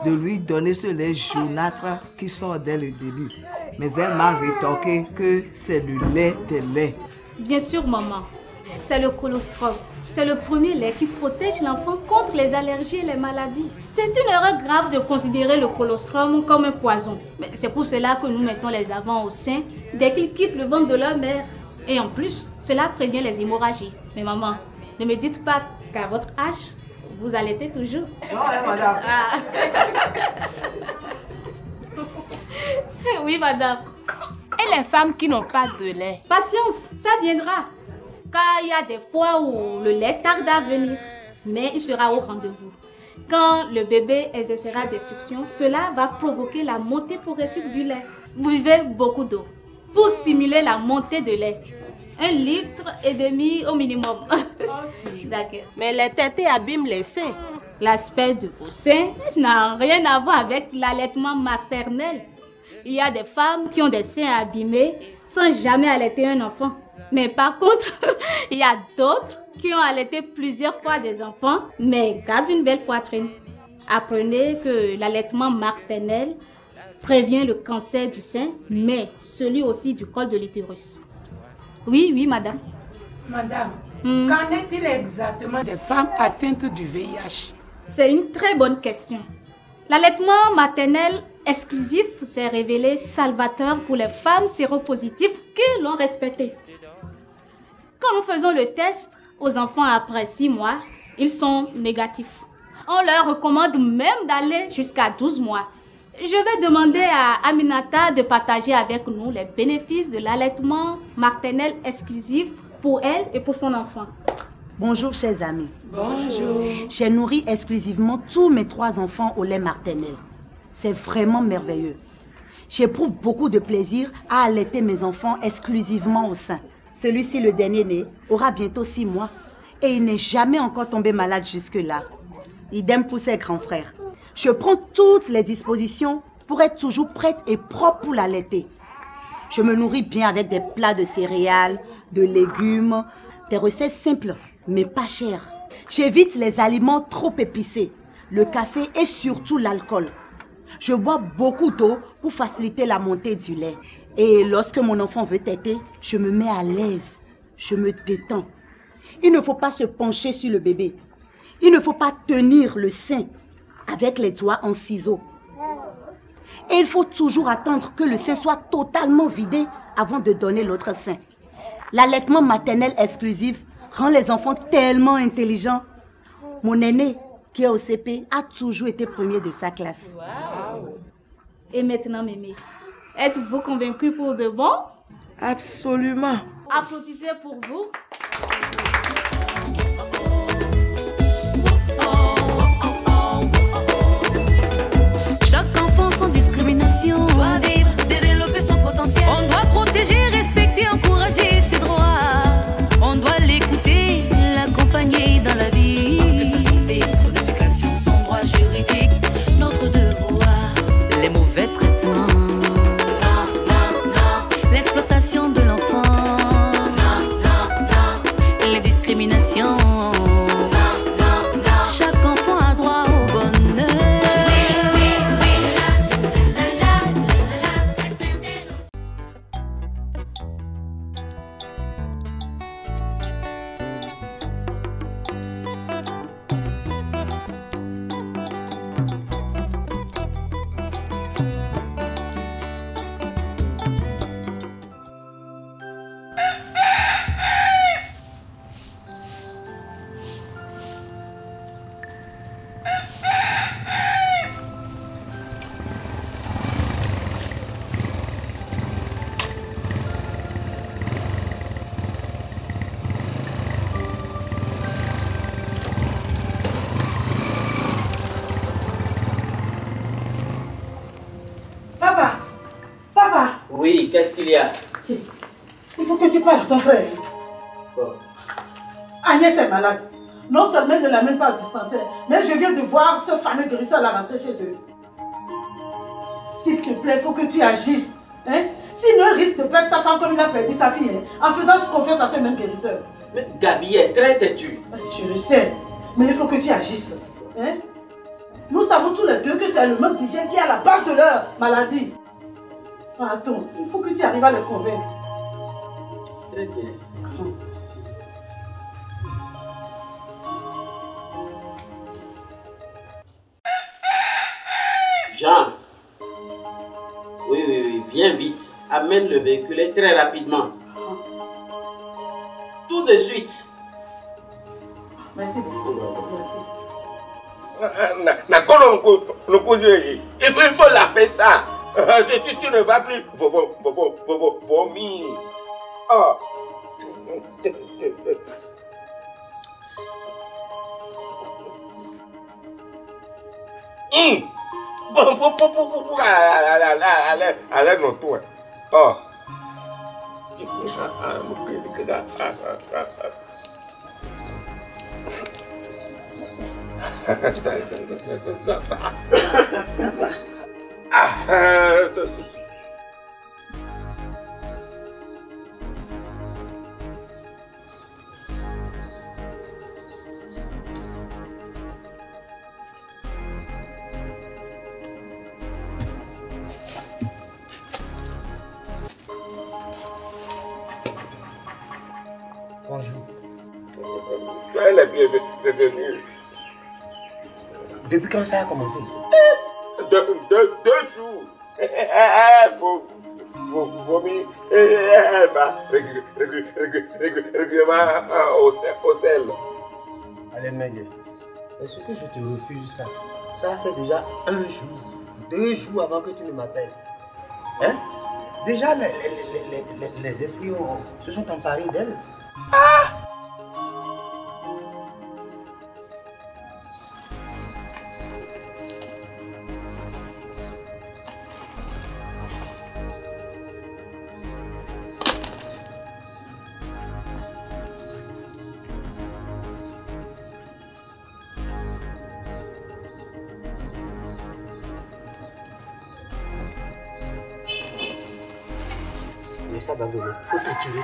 de lui donner ce lait jaunâtre qui sort dès le début. Mais elle m'a rétorqué que c'est le lait des laits. Bien sûr, maman. C'est le colostrum. C'est le premier lait qui protège l'enfant contre les allergies et les maladies. C'est une erreur grave de considérer le colostrum comme un poison. Mais c'est pour cela que nous mettons les enfants au sein dès qu'ils quittent le ventre de leur mère. Et en plus, cela prévient les hémorragies. Mais maman, ne me dites pas qu'à votre âge, vous allaitez toujours. Non, madame. Oui, madame. Et les femmes qui n'ont pas de lait? Patience, ça viendra. Car il y a des fois où le lait tarde à venir, mais il sera au rendez-vous. Quand le bébé exercera des suctions, cela va provoquer la montée progressive du lait. Buvez beaucoup d'eau pour stimuler la montée de lait. 1,5 litre au minimum. D'accord. Mais les tétées abîment les seins. L'aspect de vos seins n'a rien à voir avec l'allaitement maternel. Il y a des femmes qui ont des seins abîmés sans jamais allaiter un enfant. Mais par contre, il y a d'autres qui ont allaité plusieurs fois des enfants, mais gardent une belle poitrine. Apprenez que l'allaitement maternel prévient le cancer du sein, mais celui aussi du col de l'utérus. Oui, madame. Madame, qu'en est-il exactement des femmes atteintes du VIH? C'est une très bonne question. L'allaitement maternel exclusif s'est révélé salvateur pour les femmes séropositives qui l'ont respecté. Quand nous faisons le test aux enfants après 6 mois, ils sont négatifs. On leur recommande même d'aller jusqu'à 12 mois. Je vais demander à Aminata de partager avec nous les bénéfices de l'allaitement maternel exclusif pour elle et pour son enfant. Bonjour chers amis. Bonjour. J'ai nourri exclusivement tous mes 3 enfants au lait maternel. C'est vraiment merveilleux. J'éprouve beaucoup de plaisir à allaiter mes enfants exclusivement au sein. Celui-ci, le dernier né, aura bientôt 6 mois et il n'est jamais encore tombé malade jusque-là. Idem pour ses grands frères. Je prends toutes les dispositions pour être toujours prête et propre pour l'allaiter. Je me nourris bien avec des plats de céréales, de légumes, des recettes simples mais pas chères. J'évite les aliments trop épicés, le café et surtout l'alcool. Je bois beaucoup d'eau pour faciliter la montée du lait. Et lorsque mon enfant veut téter, je me mets à l'aise. Je me détends. Il ne faut pas se pencher sur le bébé. Il ne faut pas tenir le sein avec les doigts en ciseaux. Et il faut toujours attendre que le sein soit totalement vidé avant de donner l'autre sein. L'allaitement maternel exclusif rend les enfants tellement intelligents. Mon aîné, qui est au CP, a toujours été premier de sa classe. Wow. Et maintenant, Mémé, êtes-vous convaincu pour de bon? Absolument. Applaudissez pour vous. Chaque enfant sans discrimination doit vivre, développer son potentiel. On doit protéger, respecter, encourager ses droits. On doit l'écouter, l'accompagner dans la vie. Parce que sa santé, son éducation, son droit juridique, notre devoir. Les mauvais traitements, non, non, non. L'exploitation de l'enfant, non, non, non. Les discriminations, non, non, non. Chaque enfant a droit au bonheur. Oui, qu'est-ce qu'il y a? Il faut que tu parles à ton frère. Bon. Agnès est malade. Non seulement elle ne l'amène pas au dispensaire, mais je viens de voir ce fameux guérisseur la rentrer chez eux. S'il te plaît, il faut que tu agisses. Hein? Sinon, il risque de perdre sa femme comme il a perdu sa fille, hein, en faisant confiance à ce même guérisseur. Mais Gabi est très têtue. Je le sais, mais il faut que tu agisses. Hein? Nous savons tous les deux que c'est le manque d'hygiène qui est à la base de leur maladie. Attends, il faut que tu arrives à les convaincre. Très bien. Jean. Oui, viens vite. Amène le véhicule et très rapidement. Tout de suite. Merci beaucoup. Merci. Il faut laver ça. Tu ne vas plus vomir. Oh. Allez, non, toi. Oh. Ça va. Bonjour. Tu es la bienvenue. Depuis quand ça a commencé? 2 jours. Vomi régulièrement au sel. Allez, Mengue, est-ce que je te refuse ça? Ça fait déjà 1 jour, 2 jours avant que tu ne m'appelles. Hein? Déjà, les esprits se sont emparés d'elle. Ah! ça va donner. Faut triturer.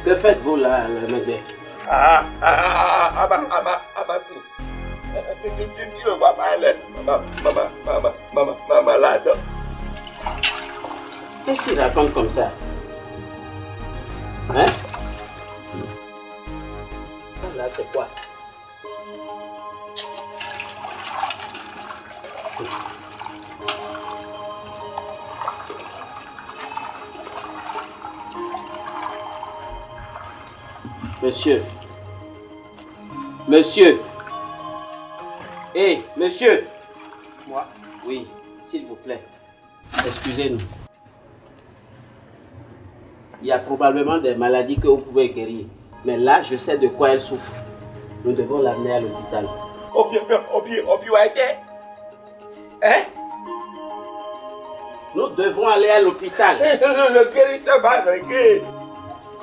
Que faites-vous là, le médecin? Tu ne vois pas, elle ma malade. Qu'est-ce qu'il raconte comme ça? Hein? Là, c'est quoi? Monsieur. Monsieur. Hé, monsieur. Moi? Oui, s'il vous plaît. Excusez-nous. Il y a probablement des maladies que vous pouvez guérir. Mais là, je sais de quoi elle souffre. Nous devons l'amener à l'hôpital. Hein? Nous devons aller à l'hôpital. Le guérisseur va arrêter.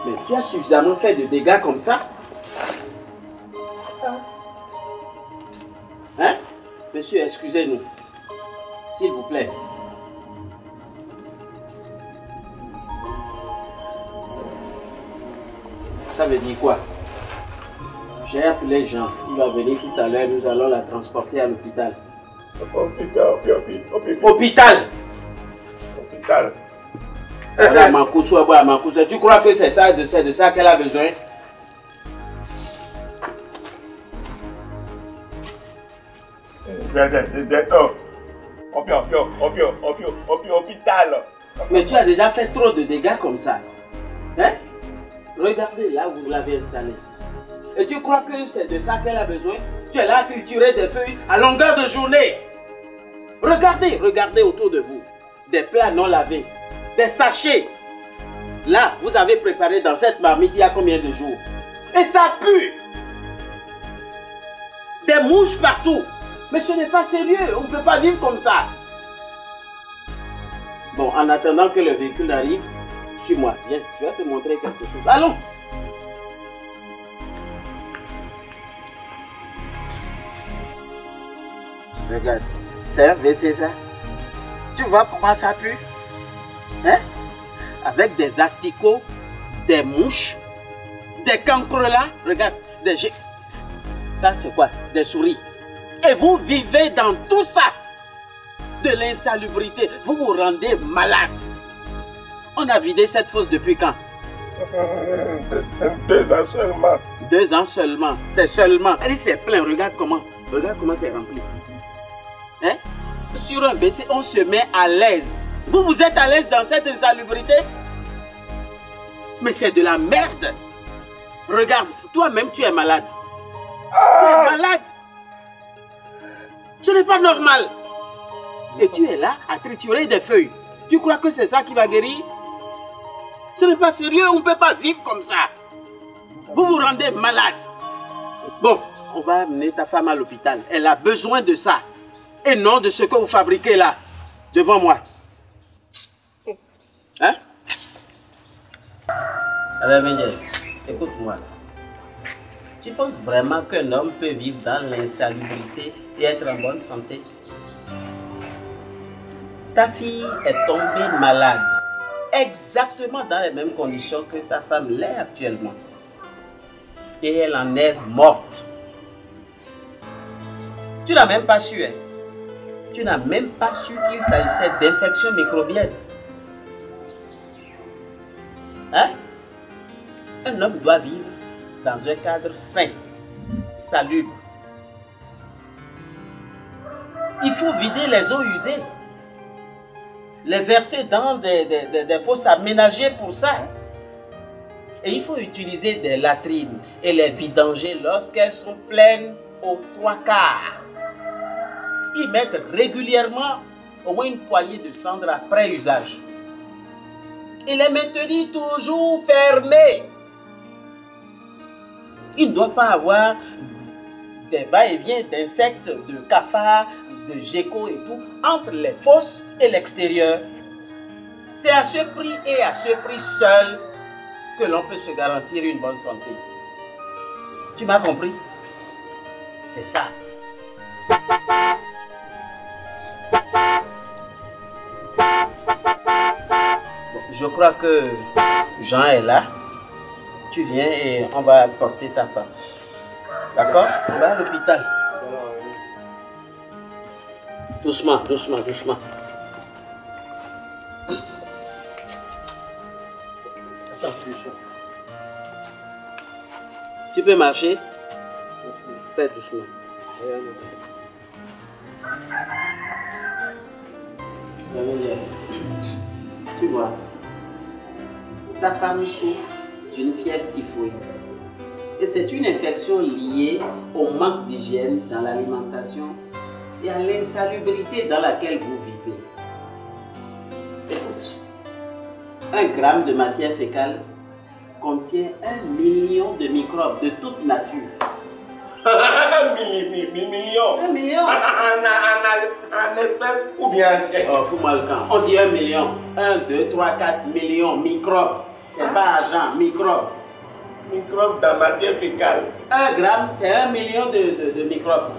Mais tu as suffisamment fait de dégâts comme ça? Hein? Monsieur, excusez-nous. S'il vous plaît. Ça veut dire quoi? J'ai appelé Jean. Il va venir tout à l'heure. Nous allons la transporter à l'hôpital. Hôpital! Hôpital. Voilà, Mankoussou, Mankoussou. Tu crois que c'est ça, de ça qu'elle a besoin? Hôpital. Mais tu as déjà fait trop de dégâts comme ça. Hein? Regardez là où vous l'avez installé. Et tu crois que c'est de ça qu'elle a besoin? Tu es là à triturer des feuilles à longueur de journée. Regardez autour de vous. Des plats non lavés. Des sachets. Là, vous avez préparé dans cette marmite il y a combien de jours? Et ça pue. Des mouches partout. Mais ce n'est pas sérieux. On ne peut pas vivre comme ça. Bon, en attendant que le véhicule arrive, suis-moi. Viens, je vais te montrer quelque chose. Allons. Regarde. C'est un WC ça. Tu vois comment ça pue? Hein? Avec des asticots, des mouches, des cancres là. Regarde, ça c'est quoi? Des souris. Et vous vivez dans tout ça. De l'insalubrité. Vous vous rendez malade. On a vidé cette fosse depuis quand? 2 ans seulement. 2 ans seulement. C'est seulement. Elle c'est plein. Regarde comment c'est rempli. Hein? Sur un WC, on se met à l'aise. Vous êtes à l'aise dans cette insalubrité? Mais c'est de la merde. Regarde, toi-même tu es malade. Tu es malade. Ce n'est pas normal. Et tu es là à triturer des feuilles. Tu crois que c'est ça qui va guérir? Ce n'est pas sérieux, on ne peut pas vivre comme ça. Vous vous rendez malade. Bon, on va amener ta femme à l'hôpital. Elle a besoin de ça. Et non de ce que vous fabriquez là, devant moi. Hein? Alors, Méniel, écoute-moi. Tu penses vraiment qu'un homme peut vivre dans l'insalubrité et être en bonne santé? Ta fille est tombée malade, exactement dans les mêmes conditions que ta femme l'est actuellement. Et elle en est morte. Tu n'as même pas su, hein? Tu n'as même pas su qu'il s'agissait d'infection microbienne. Hein? Un homme doit vivre dans un cadre sain, salubre. Il faut vider les eaux usées, les verser dans des fosses aménagées pour ça. Et il faut utiliser des latrines et les vidanger lorsqu'elles sont pleines aux 3/4. Y mettre régulièrement au moins une poignée de cendres après usage. Et les maintenir toujours fermées. Il ne doit pas avoir des va-et-vient d'insectes, de cafards, de geckos et tout entre les fosses et l'extérieur. C'est à ce prix et à ce prix seul que l'on peut se garantir une bonne santé. Tu m'as compris? C'est ça. Bon, je crois que Jean est là. Tu viens et on va porter ta femme. D'accord? On va à l'hôpital. Doucement, doucement, doucement. Attends, doucement. Tu peux marcher? Fais doucement. Tu vois, ta femme souffre d'une fièvre typhoïde. Et c'est une infection liée au manque d'hygiène dans l'alimentation et à l'insalubrité dans laquelle vous vivez. Écoute, 1 gramme de matière fécale contient 1 million de microbes de toute nature. 1 million. 1 million. En espèce ou bien... Oh, fous-moi le camp. On dit 1 million. 1, 2, 3, 4 millions microbes. C'est pas argent, microbes. Microbes dans la matière fécale. 1 gramme, c'est 1 million de microbes.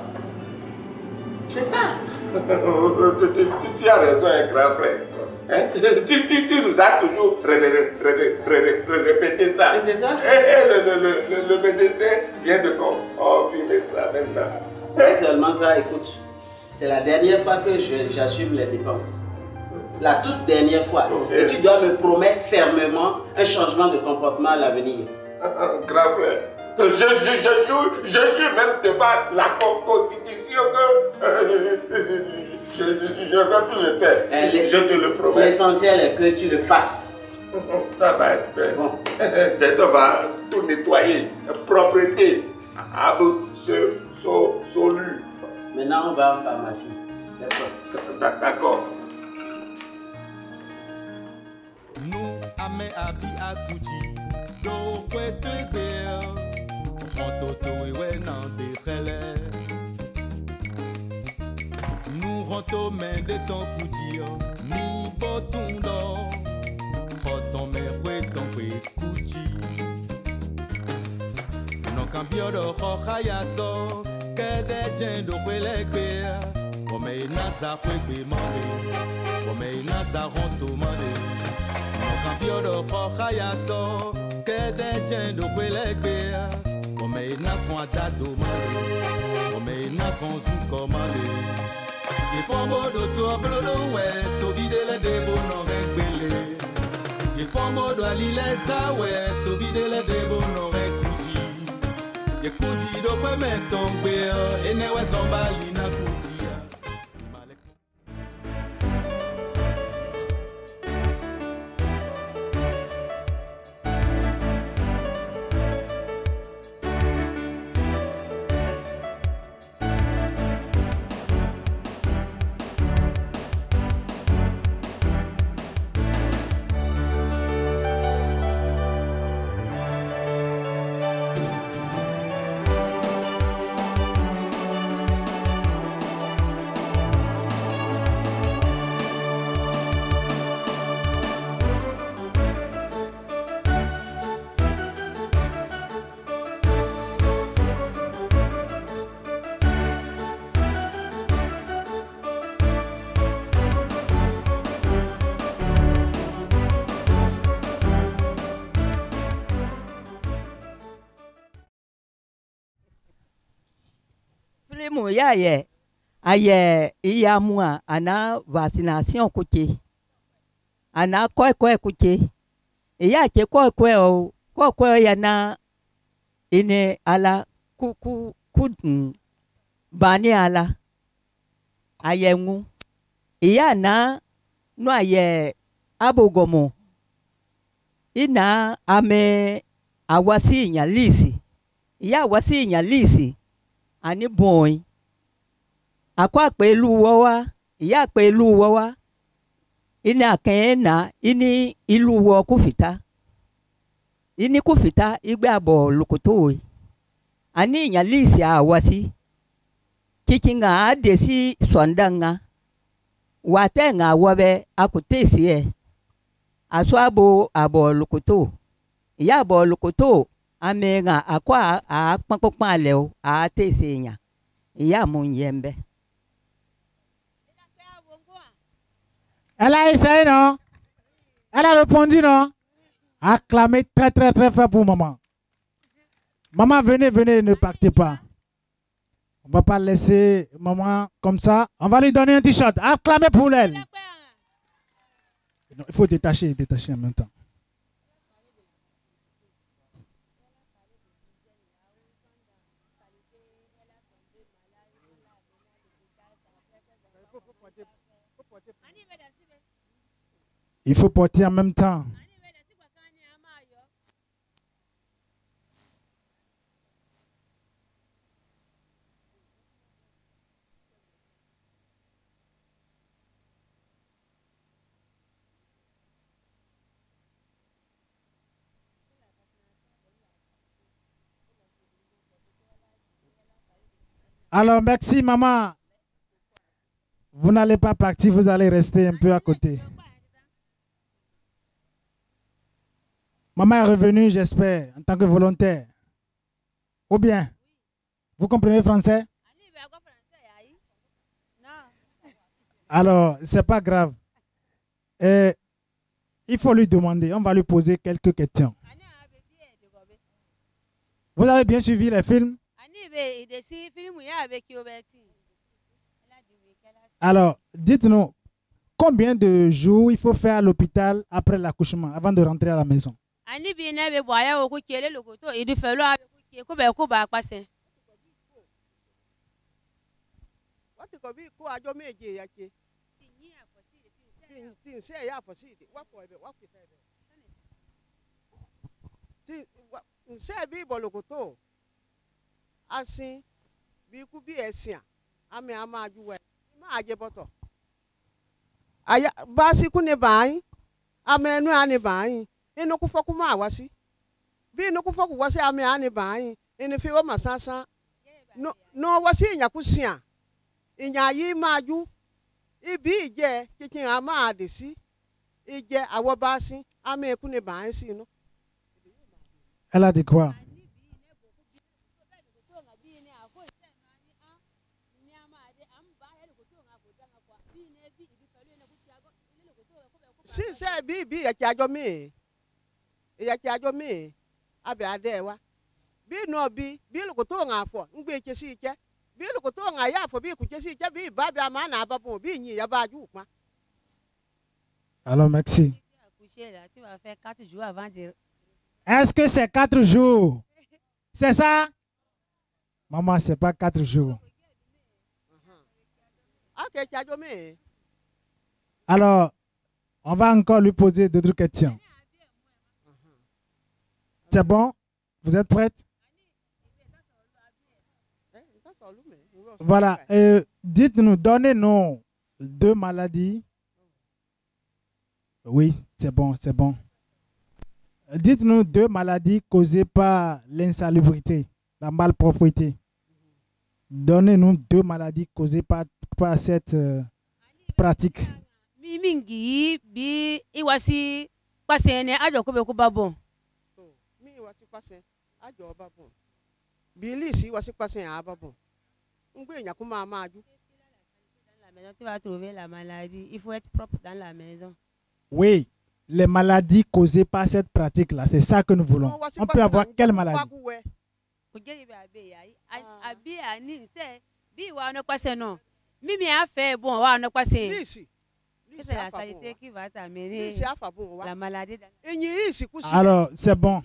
C'est ça. Tu as raison, un grand frère. Hein? Tu nous as toujours répété ça. Et c'est ça? Le médecin vient de confirmer ça maintenant. Non seulement ça, écoute, c'est la dernière fois que j'assume les dépenses. La toute dernière fois. Et tu dois me promettre fermement un changement de comportement à l'avenir. Grand frère, je jure même devant la Constitution que je ne vais plus le faire. Je te le promets. L'essentiel est que tu le fasses. Ça va être fait. Bon. On va tout nettoyer. Propreté. Absolue. Maintenant, on va en pharmacie. D'accord. D'accord. Nous, amé abi akuji, do kwete gbeo, montoto ewe nan de khele. Nous rentrons main de ton fuji, ni botundo, roton me fue ton kwe kuji. Non cambio do khohayato, kede jendo kwele gbea, ome nasa kwe mande, ome nasa ronto mande. Cambio do khohayato kede jendo kwelegbea ome na kon atado male ome na kon zuko male ye fongo do to blodo we to vide le debo no regbele ye fongo do alile sa we to vide le debo no rekuji ye kuji do kwe metombe ene we zombali na kuji. Ya aye iya mua ana vaccination kuche ana koi kuche iya che koi o ya na ine ala bani ala ayengu iya na no aye abogomo ina ame awasi nya lisi iya awasi nya lisi ani boy akwa pelu wa iya pelu wa ina kena ini ilu wo kufita ini kufita igbe abo lukoto ani nya lisi awasi kikinga adesi sondanga watenga wabe akutesi aswabo abo lukoto ya abo lukoto amenga akwa a pankokpa leo a tesenya ya munyembe. Elle a essayé, non? Elle a répondu, non? Acclamez très très très fort pour maman. Maman, venez, venez, ne partez pas. On ne va pas laisser maman comme ça. On va lui donner un t-shirt. Acclamez pour elle. Il faut détacher en même temps. Il faut porter en même temps. Alors, merci maman. Vous n'allez pas partir, vous allez rester un peu à côté. Maman est revenue, j'espère, en tant que volontaire. Ou bien, vous comprenez français? Alors, c'est pas grave. Il faut lui demander, on va lui poser quelques questions. Vous avez bien suivi les films? Alors, dites-nous, combien de jours il faut faire à l'hôpital après l'accouchement, avant de rentrer à la maison? Aya basi kune bai amenu ane bai eno kufoku ma wasi bi no kufoku wasi ame ane bai ene fiwa masasa no wasi nya kusia inya yi maju ibi ije kikin ama adesi ije awo basi ame kune bai si no. Elle a dit quoi? Si se bi ya chajo me abe adewa bi no bi lu ko to nga fo ngbe chesi che bi lu ko to nga ya fo bi ku chesi che bi ba bi ama na babon bi yin ya ba ju pa. Alors merci. Est-ce que c'est 4 jours? C'est ça? Maman, c'est pas 4 jours. Alors, on va encore lui poser d'autres questions. C'est bon? Vous êtes prête? Voilà. Dites-nous, donnez-nous 2 maladies. Oui, c'est bon, c'est bon. Dites-nous 2 maladies causées par l'insalubrité, la malpropreté. Donnez-nous 2 maladies causées par cette pratique. Mingi bi iwasi kwasene ajo ko be ko babon mi iwasi kwase ajo babon bilisi iwasi kwase a babon ngbe nya kuma amaju la maison tu vas trouver la maladie, il faut être propre dans la maison. Oui, les maladies causées par cette pratique là, c'est ça que nous voulons. On peut avoir quelle maladie? Abi ani se bi wa no kwase no mimi a fait bon wa no kwase c'est la saleté qui va t'amener la maladie. Alors, c'est bon.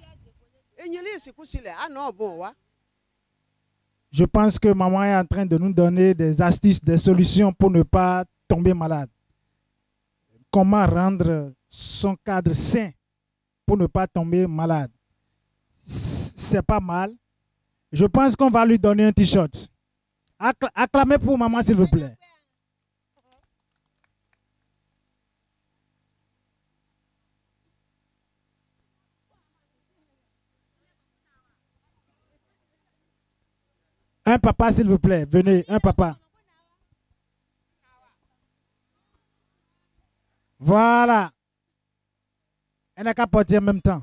Je pense que maman est en train de nous donner des astuces, des solutions pour ne pas tomber malade. Comment rendre son cadre sain pour ne pas tomber malade. C'est pas mal. Je pense qu'on va lui donner un t-shirt. Acclamez pour maman, s'il vous plaît. Un papa, s'il vous plaît. Venez, un papa. Voilà. Elle n'a qu'à porter en même temps.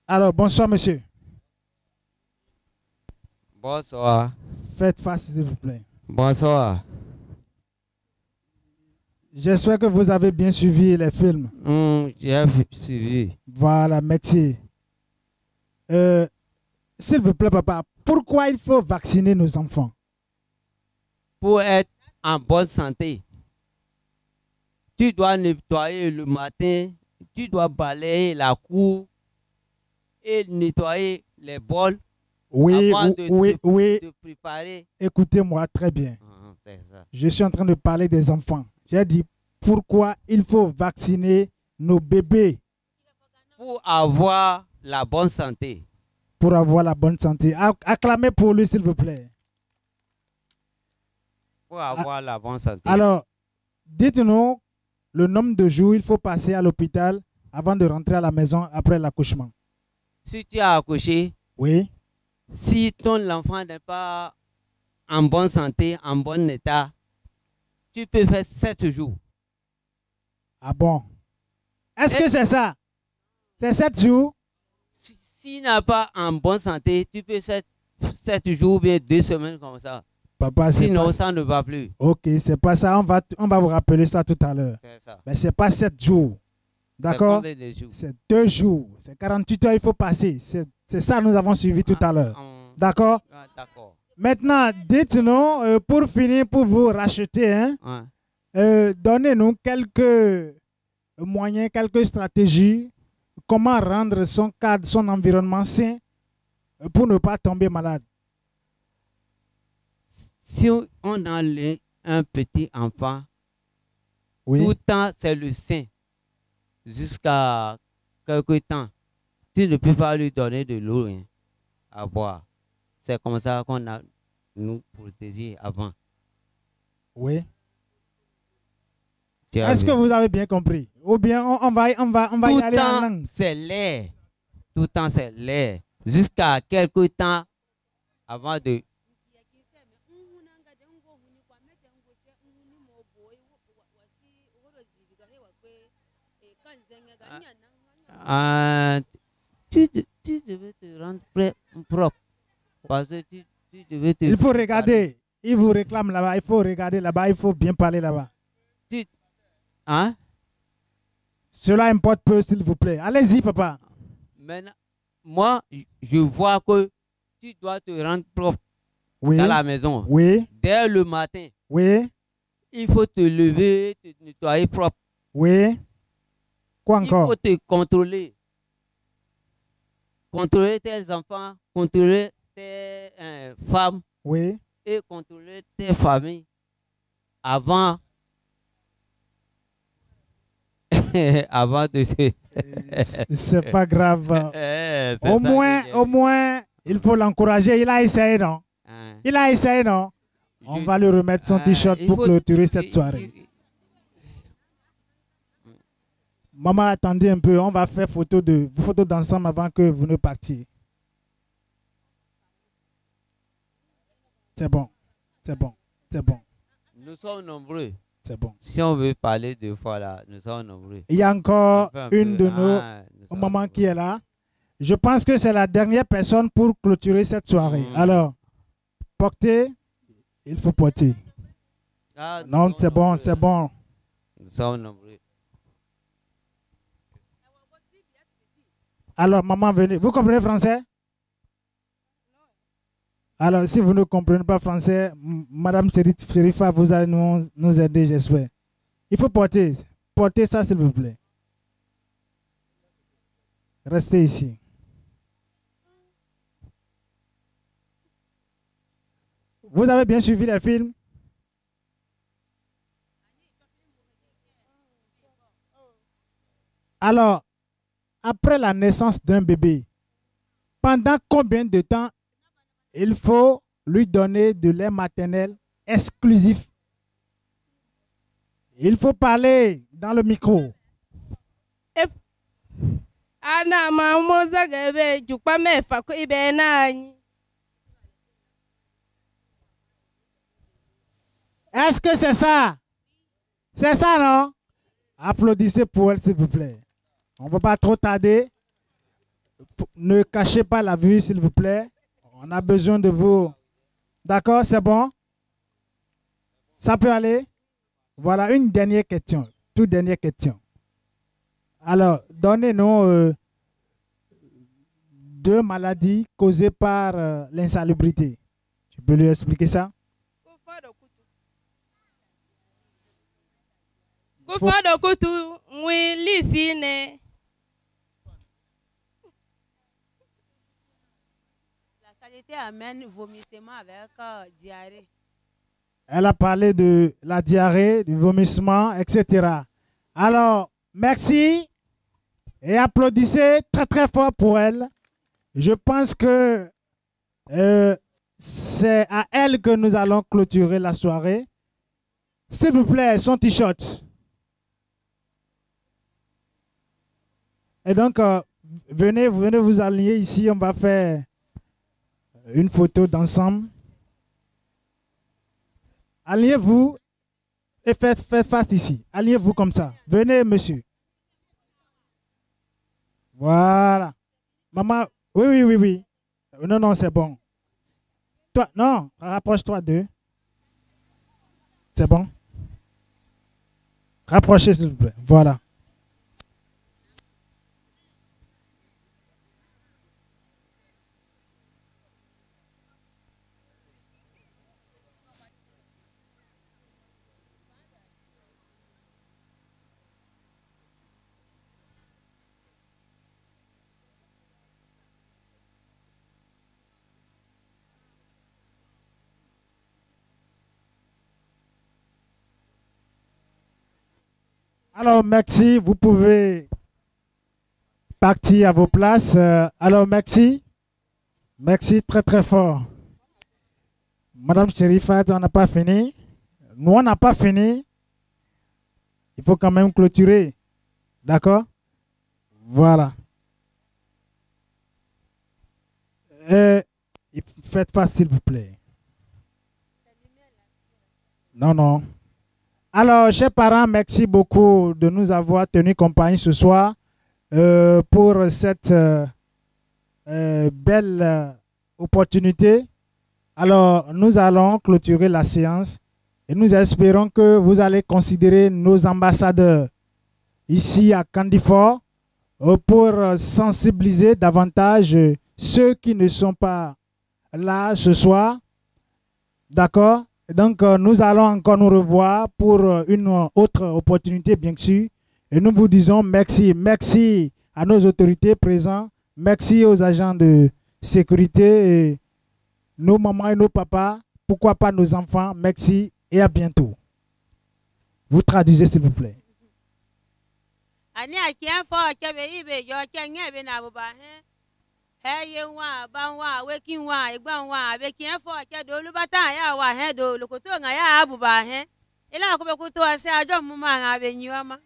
Alors, bonsoir, monsieur. Bonsoir. Faites face, s'il vous plaît. Bonsoir. J'espère que vous avez bien suivi les films. J'ai suivi. Voilà, merci. S'il vous plaît, papa, pourquoi il faut vacciner nos enfants? Pour être en bonne santé, tu dois nettoyer le matin, tu dois balayer la cour et nettoyer les bols avant de préparer. Écoutez-moi très bien. C'est ça. Je suis en train de parler des enfants. J'ai dit pourquoi il faut vacciner nos bébés. Pour avoir la bonne santé. Pour avoir la bonne santé. Acclamez pour lui, s'il vous plaît. Pour avoir la bonne santé. Alors, dites-nous le nombre de jours il faut passer à l'hôpital avant de rentrer à la maison après l'accouchement. Si tu as accouché, oui. Si ton enfant n'est pas en bonne santé, en bon état, tu peux faire 7 jours. Ah bon? Est-ce que c'est ça? C'est 7 jours? S'il n'a pas en bonne santé, tu peux faire 7 jours ou bien 2 semaines comme ça. Papa, sinon, ça ne va plus. Ok, c'est pas ça. On va vous rappeler ça tout à l'heure. Mais c'est pas 7 jours. D'accord? C'est 2 jours. C'est 48 heures, il faut passer. C'est ça que nous avons suivi tout à l'heure. D'accord? D'accord. Maintenant, dites-nous, pour finir, pour vous racheter, hein, donnez-nous quelques moyens, quelques stratégies, comment rendre son cadre, son environnement sain pour ne pas tomber malade. Si on a un petit enfant, tout le temps c'est le sein, jusqu'à quelque temps, tu ne peux pas lui donner de l'eau à boire. C'est comme ça qu'on a nous protégé avant. Oui. Est-ce que vous avez bien compris? Ou bien on va y aller en langue? C'est l'air. Tout le temps c'est l'air. Jusqu'à quelque temps avant de... Tu devais te rendre propre. Parce que tu devais te... Il faut regarder. Il vous réclame là-bas. Il faut regarder là-bas. Il faut bien parler là-bas. Hein? Cela importe peu, s'il vous plaît. Allez-y, papa. Maintenant, moi, je vois que tu dois te rendre propre dans la maison. Oui. Dès le matin. Oui. Il faut te lever, te nettoyer propre. Oui. Quoi encore? Il faut te contrôler. Contrôler tes enfants, contrôler tes femmes. Oui. Et contrôler tes familles avant de se... C'est pas grave. Au moins, il faut l'encourager. Il a essayé, non? Il a essayé, non? On va lui remettre son t-shirt pour clôturer cette soirée. Maman, attendez un peu. On va faire photo d'ensemble avant que vous ne partiez. C'est bon. C'est bon. C'est bon. Nous sommes nombreux. C'est bon. Si on veut parler 2 fois là, nous sommes nombreux. Il y a encore une de nos mamans qui est là. Je pense que c'est la dernière personne pour clôturer cette soirée. Alors, portez, il faut porter. Non, c'est bon, c'est bon. Nous sommes nombreux. Alors, maman, venez. Vous comprenez français? Alors, si vous ne comprenez pas français, Madame Sherifa, vous allez nous aider, j'espère. Il faut porter ça, s'il vous plaît. Restez ici. Vous avez bien suivi les films? Alors, après la naissance d'un bébé, pendant combien de temps il faut lui donner de lait maternel exclusif? Il faut parler dans le micro. Est-ce que c'est ça? C'est ça, non? Applaudissez pour elle, s'il vous plaît. On ne va pas trop tarder. Ne cachez pas la vue, s'il vous plaît. On a besoin de vous. D'accord, c'est bon? Ça peut aller? Voilà, une dernière question. Toute dernière question. Alors, donnez-nous 2 maladies causées par l'insalubrité. Tu peux lui expliquer ça? La saleté amène vomissement avec diarrhée. Elle a parlé de la diarrhée, du vomissement, etc. Alors, merci et applaudissez très très fort pour elle. Je pense que c'est à elle que nous allons clôturer la soirée. S'il vous plaît, son t-shirt. Et donc, venez vous aligner ici. On va faire une photo d'ensemble. Alignez-vous et faites face ici. Alignez-vous comme ça. Venez, monsieur. Voilà. Maman, oui. Non, c'est bon. Toi, non, rapproche-toi d'eux. C'est bon. Rapprochez, s'il vous plaît. Voilà. Alors, merci. Vous pouvez partir à vos places. Alors, merci. Merci très, très fort. Madame Sherifa, on n'a pas fini. Nous, on n'a pas fini. Il faut quand même clôturer. D'accord? Voilà. Faites face, s'il vous plaît. Non. Alors, chers parents, merci beaucoup de nous avoir tenu compagnie ce soir pour cette belle opportunité. Alors, nous allons clôturer la séance et nous espérons que vous allez considérer nos ambassadeurs ici à Candifort pour sensibiliser davantage ceux qui ne sont pas là ce soir. D'accord? Donc, nous allons encore nous revoir pour une autre opportunité, bien sûr. Et nous vous disons merci. Merci à nos autorités présentes. Merci aux agents de sécurité, et nos mamans et nos papas. Pourquoi pas nos enfants. Merci et à bientôt. Vous traduisez, s'il vous plaît. Hey, you want, Banwa, waking one, Igbanwa, waking for a do Lubata, ya head, Lokotonga, ya Abuba, eh? And I'll go to say, I don't mind having you, Ama.